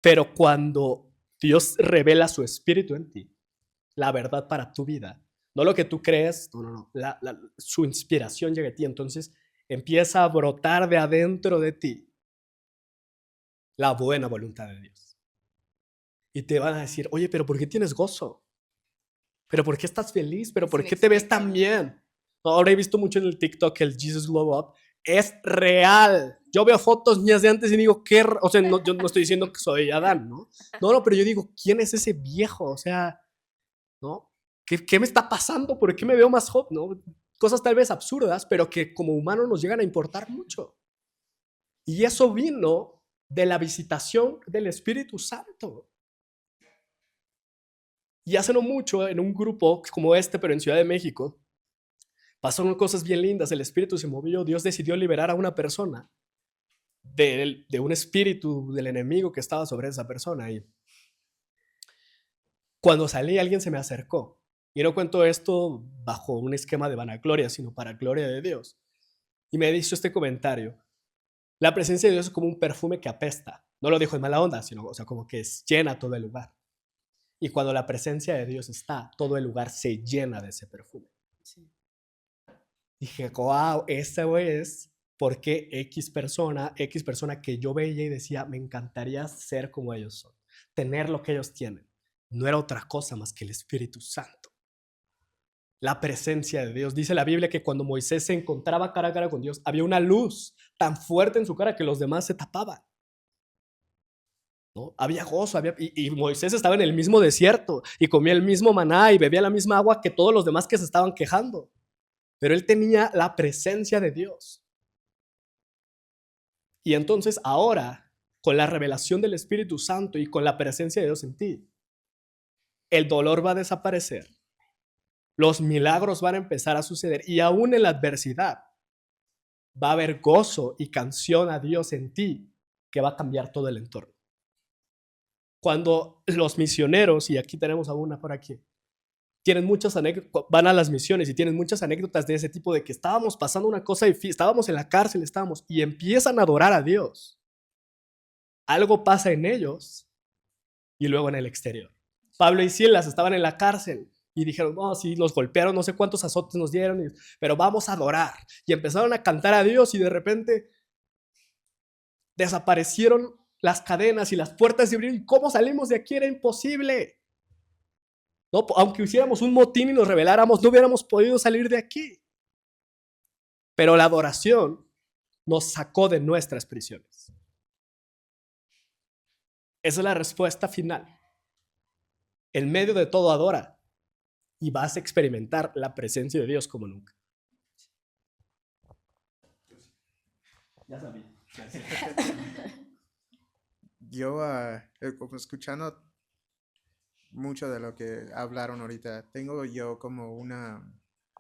Speaker 1: Pero cuando Dios revela su espíritu en ti, la verdad para tu vida, no lo que tú crees, no, su inspiración llega a ti, entonces empieza a brotar de adentro de ti la buena voluntad de Dios. Y te van a decir, oye, pero ¿por qué tienes gozo? ¿Pero por qué estás feliz? ¿Pero por qué te ves tan bien? No, ahora he visto mucho en el TikTok el Jesus Glow Up. Es real. Yo veo fotos mías de antes y digo, o sea, no, yo no estoy diciendo que soy Adán, ¿no? No, pero yo digo, ¿quién es ese viejo? O sea, ¿no? ¿Qué me está pasando? ¿Por qué me veo más joven? ¿No? Cosas tal vez absurdas, pero que como humanos nos llegan a importar mucho. Y eso vino de la visitación del Espíritu Santo. Y hace no mucho, en un grupo como este, pero en Ciudad de México, pasaron cosas bien lindas. El Espíritu se movió. Dios decidió liberar a una persona de un espíritu del enemigo que estaba sobre esa persona. Y cuando salí, alguien se me acercó. Y no cuento esto bajo un esquema de vanagloria, sino para gloria de Dios. Y me hizo este comentario. La presencia de Dios es como un perfume que apesta. No lo dijo en mala onda, sino, o sea, como que llena todo el lugar. Y cuando la presencia de Dios está, todo el lugar se llena de ese perfume.
Speaker 2: Sí.
Speaker 1: Dije, wow, esa es porque X persona que yo veía y decía, me encantaría ser como ellos son, tener lo que ellos tienen. No era otra cosa más que el Espíritu Santo. La presencia de Dios. Dice la Biblia que cuando Moisés se encontraba cara a cara con Dios, había una luz tan fuerte en su cara que los demás se tapaban. ¿No? Había gozo, y Moisés estaba en el mismo desierto y comía el mismo maná y bebía la misma agua que todos los demás que se estaban quejando. Pero él tenía la presencia de Dios. Y entonces ahora, con la revelación del Espíritu Santo y con la presencia de Dios en ti, el dolor va a desaparecer. Los milagros van a empezar a suceder y aún en la adversidad va a haber gozo y canción a Dios en ti que va a cambiar todo el entorno. Cuando los misioneros, y aquí tenemos a una por aquí, tienen muchas anécdotas, van a las misiones y tienen muchas anécdotas de ese tipo, de que estábamos pasando una cosa difícil, estábamos en la cárcel, y empiezan a adorar a Dios. Algo pasa en ellos y luego en el exterior. Pablo y Silas estaban en la cárcel y dijeron, no, sí, los golpearon, no sé cuántos azotes nos dieron, pero vamos a adorar. Y empezaron a cantar a Dios y de repente desaparecieron las cadenas y las puertas se abrieron. ¿Cómo salimos de aquí? Era imposible. No, aunque hiciéramos un motín y nos rebeláramos, no hubiéramos podido salir de aquí. Pero la adoración nos sacó de nuestras prisiones. Esa es la respuesta final. En medio de todo adora y vas a experimentar la presencia de Dios como nunca. Ya sabía.
Speaker 5: Yo, escuchando mucho de lo que hablaron ahorita, tengo yo como una,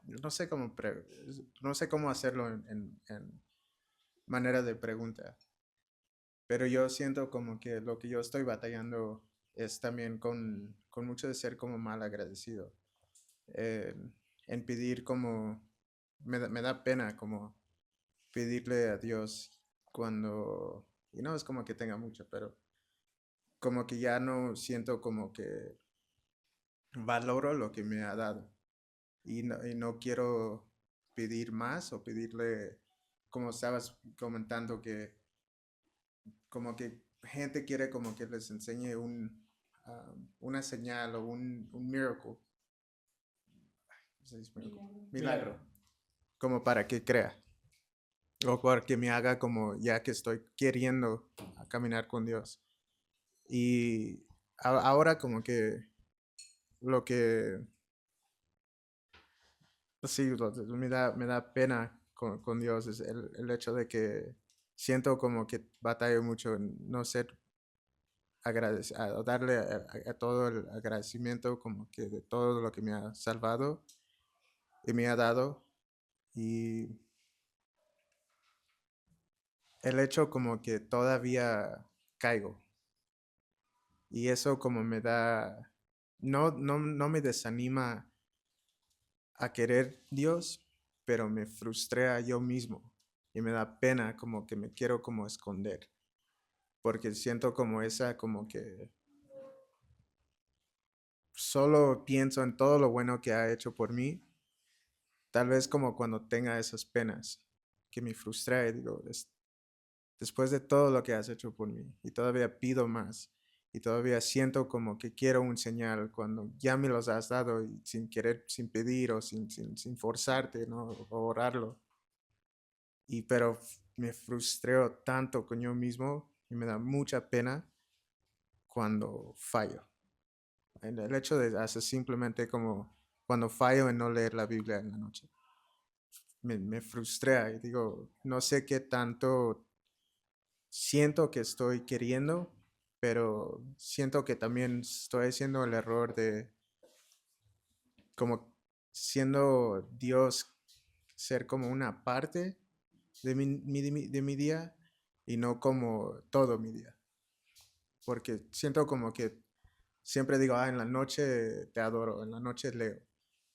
Speaker 5: no sé cómo hacerlo en manera de pregunta, pero yo siento como que lo que yo estoy batallando es también con mucho de ser como mal agradecido, en pedir como, me da pena como pedirle a Dios cuando Y no es como que tenga mucho, pero como que ya no siento como que valoro lo que me ha dado. Y no quiero pedir más o pedirle, como estabas comentando, que como que gente quiere como que les enseñe una señal o un miracle. ¿Cómo se dice miracle? Milagro. Como para que crea. O para que me haga como ya que estoy queriendo caminar con Dios. Y ahora como que lo que sí, me da pena con Dios es el hecho de que siento como que batallo mucho en no ser agradecido, darle a todo el agradecimiento como que de todo lo que me ha salvado y me ha dado. Y el hecho como que todavía caigo. Y eso como me da, no me desanima a querer Dios, pero me frustra yo mismo y me da pena como que me quiero como esconder, porque siento como esa, como que solo pienso en todo lo bueno que ha hecho por mí, tal vez como cuando tenga esas penas, que me frustra y digo, después de todo lo que has hecho por mí, y todavía pido más, y todavía siento como que quiero un señal cuando ya me los has dado y sin querer, sin pedir o sin forzarte, ¿no? O orarlo. Pero me frustreo tanto con yo mismo y me da mucha pena cuando fallo. El hecho de hacer simplemente como cuando fallo en no leer la Biblia en la noche. Me frustra y digo, no sé qué tanto siento que estoy queriendo, pero siento que también estoy haciendo el error de como siendo Dios ser como una parte de mi día y no como todo mi día. Porque siento como que siempre digo, en la noche te adoro, en la noche leo,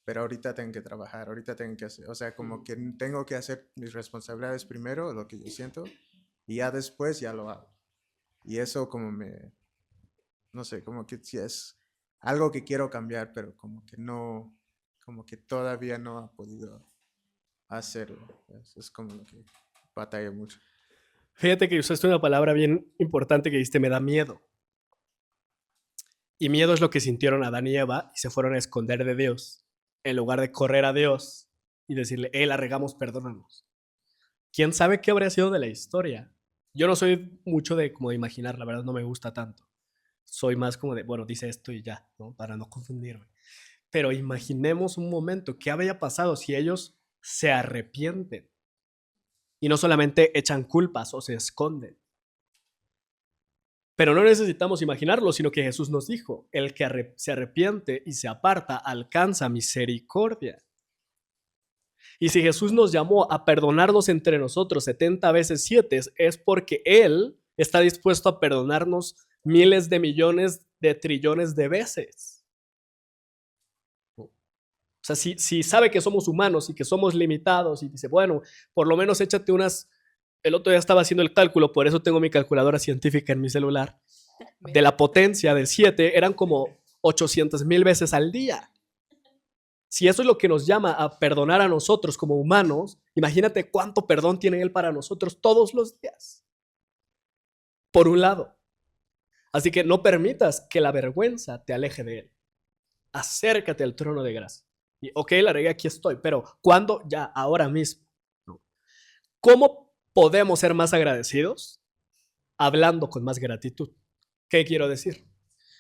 Speaker 5: pero ahorita tengo que trabajar, ahorita tengo que hacer, o sea, como que tengo que hacer mis responsabilidades primero, lo que yo siento, y ya después ya lo hago. Y eso no sé, como que sí es algo que quiero cambiar, pero como que no, como que todavía no ha podido hacerlo. Es como lo que batalla mucho.
Speaker 1: Fíjate que usaste una palabra bien importante que dijiste, me da miedo. Y miedo es lo que sintieron Adán y Eva y se fueron a esconder de Dios, en lugar de correr a Dios y decirle, la regamos, perdónanos. ¿Quién sabe qué habría sido de la historia? Yo no soy mucho de como de imaginar, la verdad no me gusta tanto. Soy más como de, bueno, dice esto y ya, ¿no? Para no confundirme. Pero imaginemos un momento, ¿qué habría pasado si ellos se arrepienten? Y no solamente echan culpas o se esconden. Pero no necesitamos imaginarlo, sino que Jesús nos dijo, el que se arrepiente y se aparta alcanza misericordia. Y si Jesús nos llamó a perdonarnos entre nosotros 70 veces 7, es porque Él está dispuesto a perdonarnos miles de millones de trillones de veces. O sea, si sabe que somos humanos y que somos limitados y dice, bueno, por lo menos échate unas... El otro día estaba haciendo el cálculo, por eso tengo mi calculadora científica en mi celular. De la potencia del 7 eran como 800,000 veces al día. Si eso es lo que nos llama a perdonar a nosotros como humanos, imagínate cuánto perdón tiene Él para nosotros todos los días. Por un lado. Así que no permitas que la vergüenza te aleje de Él. Acércate al trono de gracia. Y ok, la regué, aquí estoy, pero ¿cuándo? Ya, ahora mismo. No. ¿Cómo podemos ser más agradecidos? Hablando con más gratitud. ¿Qué quiero decir?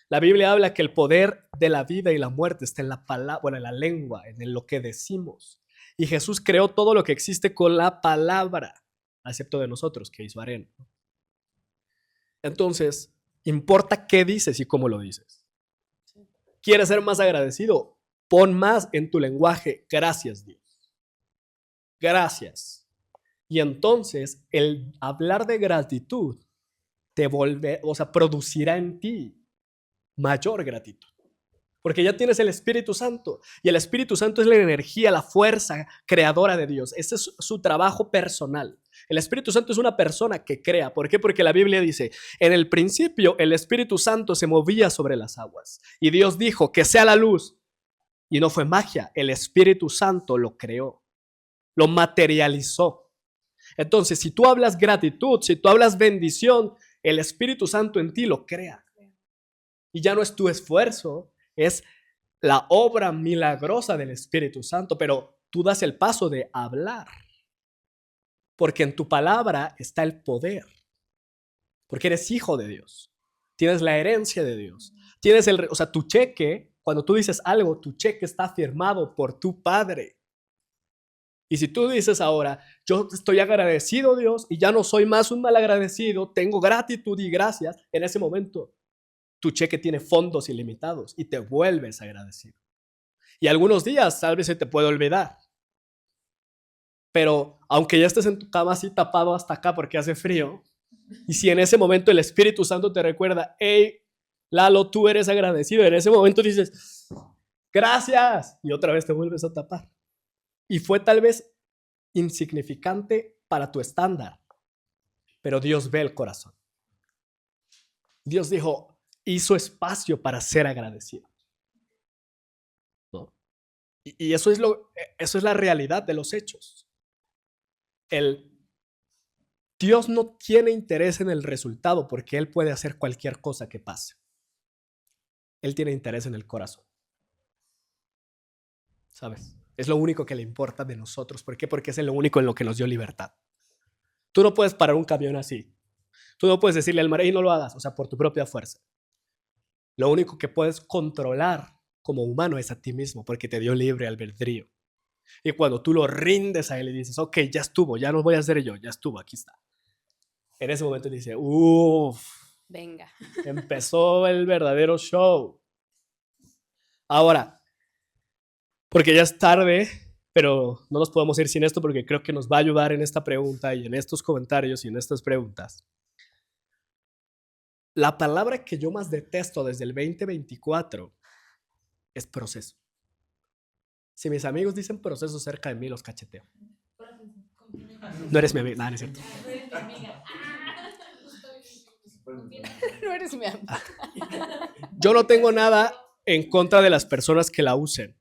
Speaker 1: La Biblia habla que el poder de la vida y la muerte está en la palabra, bueno, en la lengua, en lo que decimos. Y Jesús creó todo lo que existe con la palabra, excepto de nosotros, que hizo arena. Entonces, importa qué dices y cómo lo dices. ¿Quieres ser más agradecido? Pon más en tu lenguaje, gracias Dios. Gracias. Y entonces, el hablar de gratitud producirá en ti mayor gratitud. Porque ya tienes el Espíritu Santo. Y el Espíritu Santo es la energía, la fuerza creadora de Dios. Ese es su trabajo personal. El Espíritu Santo es una persona que crea. ¿Por qué? Porque la Biblia dice, en el principio el Espíritu Santo se movía sobre las aguas. Y Dios dijo, que sea la luz. Y no fue magia, el Espíritu Santo lo creó, lo materializó. Entonces, si tú hablas gratitud, si tú hablas bendición, el Espíritu Santo en ti lo crea. Y ya no es tu esfuerzo, es la obra milagrosa del Espíritu Santo, pero tú das el paso de hablar. Porque en tu palabra está el poder. Porque eres hijo de Dios. Tienes la herencia de Dios. Tienes tu cheque, cuando tú dices algo, tu cheque está firmado por tu Padre. Y si tú dices ahora, yo estoy agradecido, Dios, y ya no soy más un malagradecido, tengo gratitud y gracias, en ese momento tu cheque tiene fondos ilimitados y te vuelves agradecido. Y algunos días tal vez se te puede olvidar. Pero aunque ya estés en tu cama así tapado hasta acá porque hace frío, y si en ese momento el Espíritu Santo te recuerda, hey, Lalo, tú eres agradecido, en ese momento dices, gracias, y otra vez te vuelves a tapar. Y fue tal vez insignificante para tu estándar, pero Dios ve el corazón. Dios hizo espacio para ser agradecido. ¿No? Y eso es la realidad de los hechos. Dios no tiene interés en el resultado porque Él puede hacer cualquier cosa que pase. Él tiene interés en el corazón. ¿Sabes? Es lo único que le importa de nosotros. ¿Por qué? Porque es lo único en lo que nos dio libertad. Tú no puedes parar un camión así. Tú no puedes decirle al mar, hey, no lo hagas, por tu propia fuerza. Lo único que puedes controlar como humano es a ti mismo, porque te dio libre albedrío. Y cuando tú lo rindes a Él y dices, ok, ya estuvo, ya no voy a hacer yo, ya estuvo, aquí está. En ese momento dice,
Speaker 2: venga.
Speaker 1: Empezó el verdadero show. Ahora, porque ya es tarde, pero no nos podemos ir sin esto porque creo que nos va a ayudar en esta pregunta y en estos comentarios y en estas preguntas. La palabra que yo más detesto desde el 2024 es proceso. Si mis amigos dicen proceso cerca de mí, los cacheteo. No eres mi amiga, nada, no es cierto.
Speaker 2: No eres mi amiga.
Speaker 1: Yo no tengo nada en contra de las personas que la usen.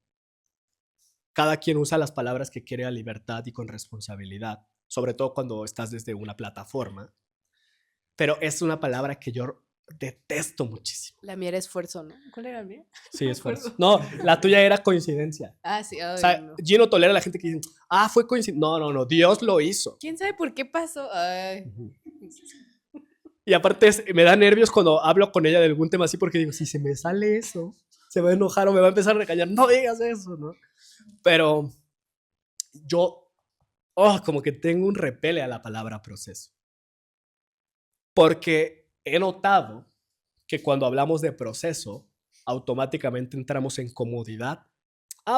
Speaker 1: Cada quien usa las palabras que quiere a libertad y con responsabilidad, sobre todo cuando estás desde una plataforma. Pero es una palabra que yo detesto muchísimo.
Speaker 2: La mía era esfuerzo, ¿no? ¿Cuál era la mía?
Speaker 1: Sí, esfuerzo. No, la tuya era coincidencia.
Speaker 2: Ah, sí. Ay,
Speaker 1: O sea,
Speaker 2: no.
Speaker 1: Gino tolera a la gente que dice, fue coincidencia. No, Dios lo hizo.
Speaker 2: ¿Quién sabe por qué pasó? Ay.
Speaker 1: Y aparte me da nervios cuando hablo con ella de algún tema así porque digo, si se me sale eso, se va a enojar o me va a empezar a regañar. No digas eso, ¿no? Pero yo, como que tengo un repele a la palabra proceso. Porque he notado que cuando hablamos de proceso, automáticamente entramos en comodidad.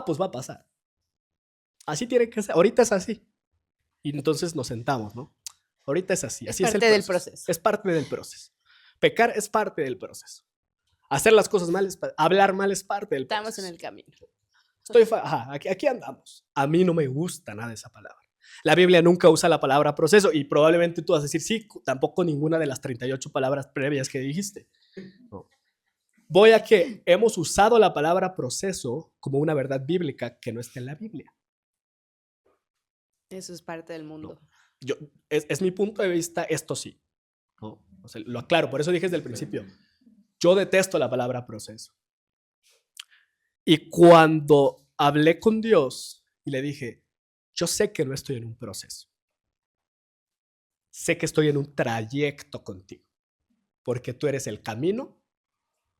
Speaker 1: Pues va a pasar. Así tiene que ser. Ahorita es así. Y entonces nos sentamos, ¿no? Ahorita es así. Así
Speaker 2: Es parte del proceso.
Speaker 1: Es parte del proceso. Pecar es parte del proceso. Hacer las cosas mal, hablar mal es parte del proceso.
Speaker 2: Estamos en el camino.
Speaker 1: Aquí andamos. A mí no me gusta nada esa palabra. La Biblia nunca usa la palabra proceso y probablemente tú vas a decir, sí, tampoco ninguna de las 38 palabras previas que dijiste. No. Voy a que hemos usado la palabra proceso como una verdad bíblica que no está en la Biblia.
Speaker 2: Eso es parte del mundo.
Speaker 1: No. Es mi punto de vista, esto sí. ¿No? O sea, lo aclaro, por eso dije desde el principio. Yo detesto la palabra proceso. Y cuando hablé con Dios y le dije, yo sé que no estoy en un proceso. Sé que estoy en un trayecto contigo. Porque tú eres el camino,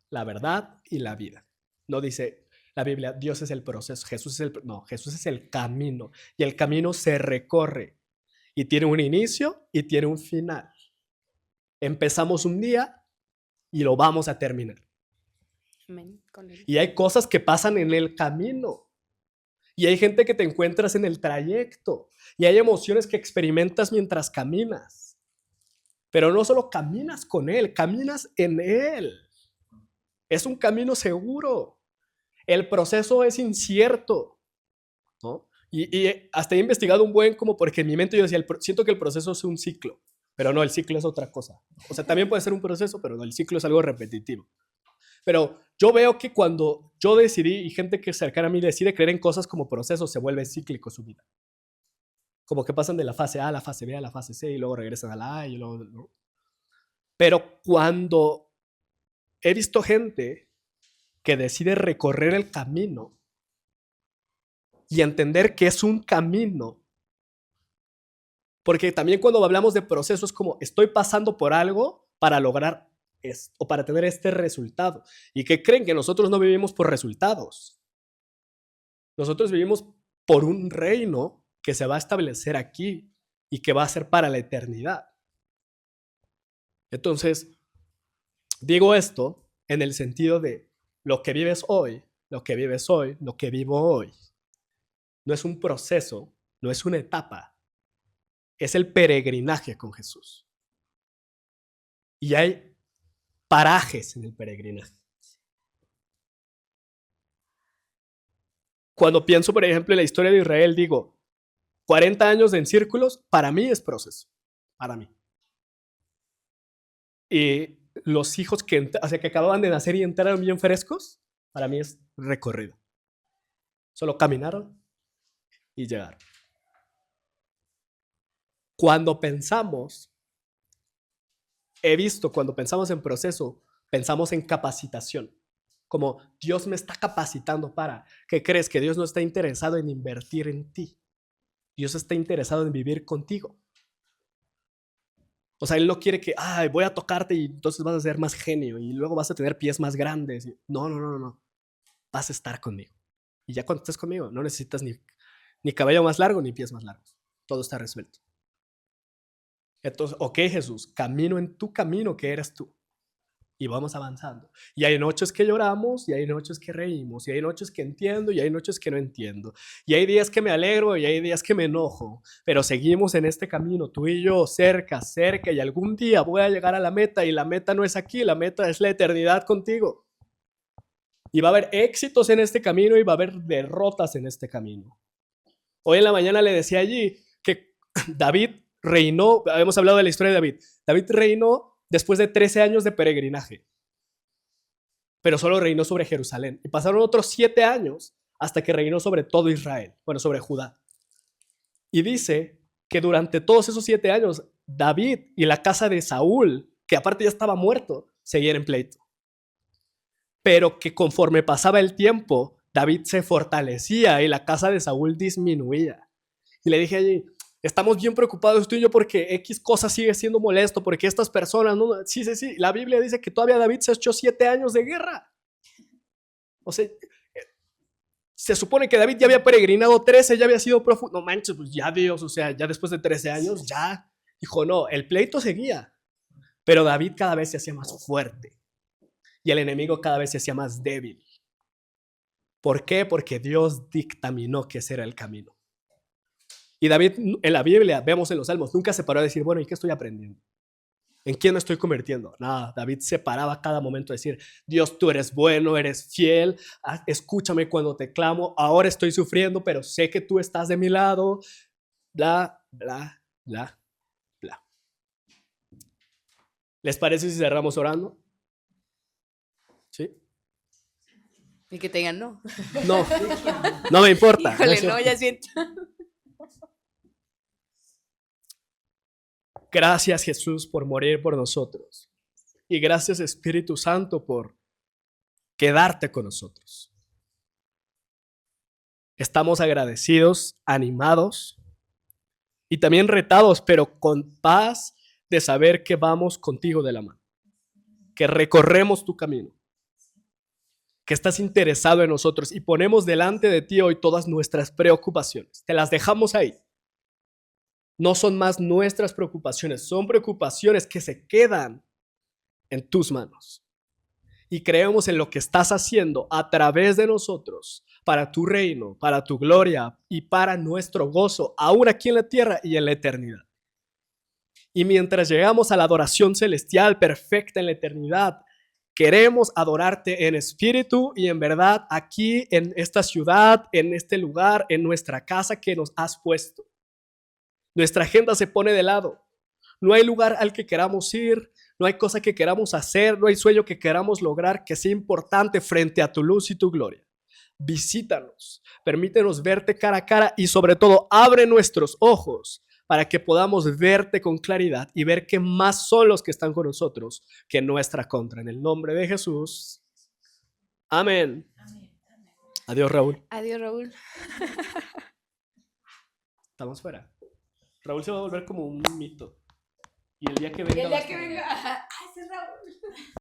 Speaker 1: la verdad y la vida. No dice la Biblia, Dios es el proceso. Jesús es el camino. Y el camino se recorre. Y tiene un inicio y tiene un final. Empezamos un día y lo vamos a terminar.
Speaker 2: Amén. Con él.
Speaker 1: Y hay cosas que pasan en el camino. Y hay gente que te encuentras en el trayecto. Y hay emociones que experimentas mientras caminas. Pero no solo caminas con Él, caminas en Él. Es un camino seguro. El proceso es incierto, ¿no? Y hasta he investigado un buen como porque en mi mente yo decía, siento que el proceso es un ciclo, pero no, el ciclo es otra cosa. O sea, también puede ser un proceso, pero no, el ciclo es algo repetitivo. Pero yo veo que cuando yo decidí y gente que cercana a mí decide creer en cosas como procesos, se vuelve cíclico su vida. Como que pasan de la fase A a la fase B a la fase C y luego regresan a la A y luego... ¿no? Pero cuando he visto gente que decide recorrer el camino y entender que es un camino, porque también cuando hablamos de procesos es como estoy pasando por algo para lograr esto o para tener este resultado. ¿Y qué creen? Que nosotros no vivimos por resultados. Nosotros vivimos por un reino que se va a establecer aquí y que va a ser para la eternidad. Entonces, digo esto en el sentido de lo que vives hoy, lo que vives hoy, lo que vivo hoy, no es un proceso, no es una etapa, es el peregrinaje con Jesús. Y hay parajes en el peregrinaje. Cuando pienso, por ejemplo, en la historia de Israel, digo, 40 años en círculos, para mí es proceso, para mí. Y los hijos que acababan de nacer y entraron bien frescos, para mí es recorrido. Solo caminaron y llegaron. Cuando pensamos, he visto, cuando pensamos en proceso, pensamos en capacitación. Como Dios me está capacitando para. ¿Qué crees? Que Dios no está interesado en invertir en ti. Dios está interesado en vivir contigo. O sea, Él no quiere que, voy a tocarte y entonces vas a ser más genio y luego vas a tener pies más grandes. No. Vas a estar conmigo. Y ya cuando estés conmigo, no necesitas ni cabello más largo ni pies más largos. Todo está resuelto. Entonces, ok, Jesús, camino en tu camino que eres tú. Y vamos avanzando. Y hay noches que lloramos, y hay noches que reímos, y hay noches que entiendo, y hay noches que no entiendo. Y hay días que me alegro, y hay días que me enojo. Pero seguimos en este camino, tú y yo, cerca, y algún día voy a llegar a la meta, y la meta no es aquí, la meta es la eternidad contigo. Y va a haber éxitos en este camino, y va a haber derrotas en este camino. Hoy en la mañana le decía allí que David reinó, habíamos hablado de la historia de David. David reinó después de 13 años de peregrinaje, pero solo reinó sobre Jerusalén. Y pasaron otros 7 años hasta que reinó sobre todo Israel, sobre Judá. Y dice que durante todos esos 7 años, David y la casa de Saúl, que aparte ya estaba muerto, seguían en pleito. Pero que conforme pasaba el tiempo, David se fortalecía y la casa de Saúl disminuía. Y le dije allí, estamos bien preocupados tú y yo porque X cosa sigue siendo molesto, porque estas personas, no, sí, la Biblia dice que todavía David se echó 7 años de guerra. O sea, se supone que David ya había peregrinado 13, ya había sido prófugo. No manches, pues ya Dios, o sea, ya después de 13 años, ya. Dijo, no, el pleito seguía, pero David cada vez se hacía más fuerte y el enemigo cada vez se hacía más débil. ¿Por qué? Porque Dios dictaminó que ese era el camino. Y David, en la Biblia, vemos en los Salmos, nunca se paró a decir, bueno, ¿y qué estoy aprendiendo? ¿En quién me estoy convirtiendo? Nada, David se paraba a cada momento a decir, Dios, tú eres bueno, eres fiel, escúchame cuando te clamo, ahora estoy sufriendo, pero sé que tú estás de mi lado, bla, bla, bla, bla. ¿Les parece si cerramos orando? ¿Sí?
Speaker 2: Y que te digan no.
Speaker 1: No, no me importa.
Speaker 2: Híjole, no, ya siento.
Speaker 1: Gracias, Jesús, por morir por nosotros. Y gracias, Espíritu Santo, por quedarte con nosotros. Estamos agradecidos, animados y también retados, pero con paz de saber que vamos contigo de la mano, que recorremos tu camino, que estás interesado en nosotros y ponemos delante de ti hoy todas nuestras preocupaciones. Te las dejamos ahí. No son más nuestras preocupaciones, son preocupaciones que se quedan en tus manos. Y creemos en lo que estás haciendo a través de nosotros, para tu reino, para tu gloria y para nuestro gozo, aún aquí en la tierra y en la eternidad. Y mientras llegamos a la adoración celestial perfecta en la eternidad, Queremos adorarte en espíritu y en verdad aquí en esta ciudad, en este lugar, en nuestra casa que nos has puesto. Nuestra agenda se pone de lado. No hay lugar al que queramos ir, no hay cosa que queramos hacer, no hay sueño que queramos lograr que sea importante frente a tu luz y tu gloria. Visítanos, permítenos verte cara a cara y sobre todo abre nuestros ojos para que podamos verte con claridad y ver que más son los que están con nosotros que en nuestra contra. En el nombre de Jesús. Amén. Adiós, Raúl.
Speaker 2: Adiós, Raúl.
Speaker 1: Estamos fuera. Raúl se va a volver como un mito. Y el día que venga...
Speaker 2: Y el día que venga, ¡ah, ese es Raúl!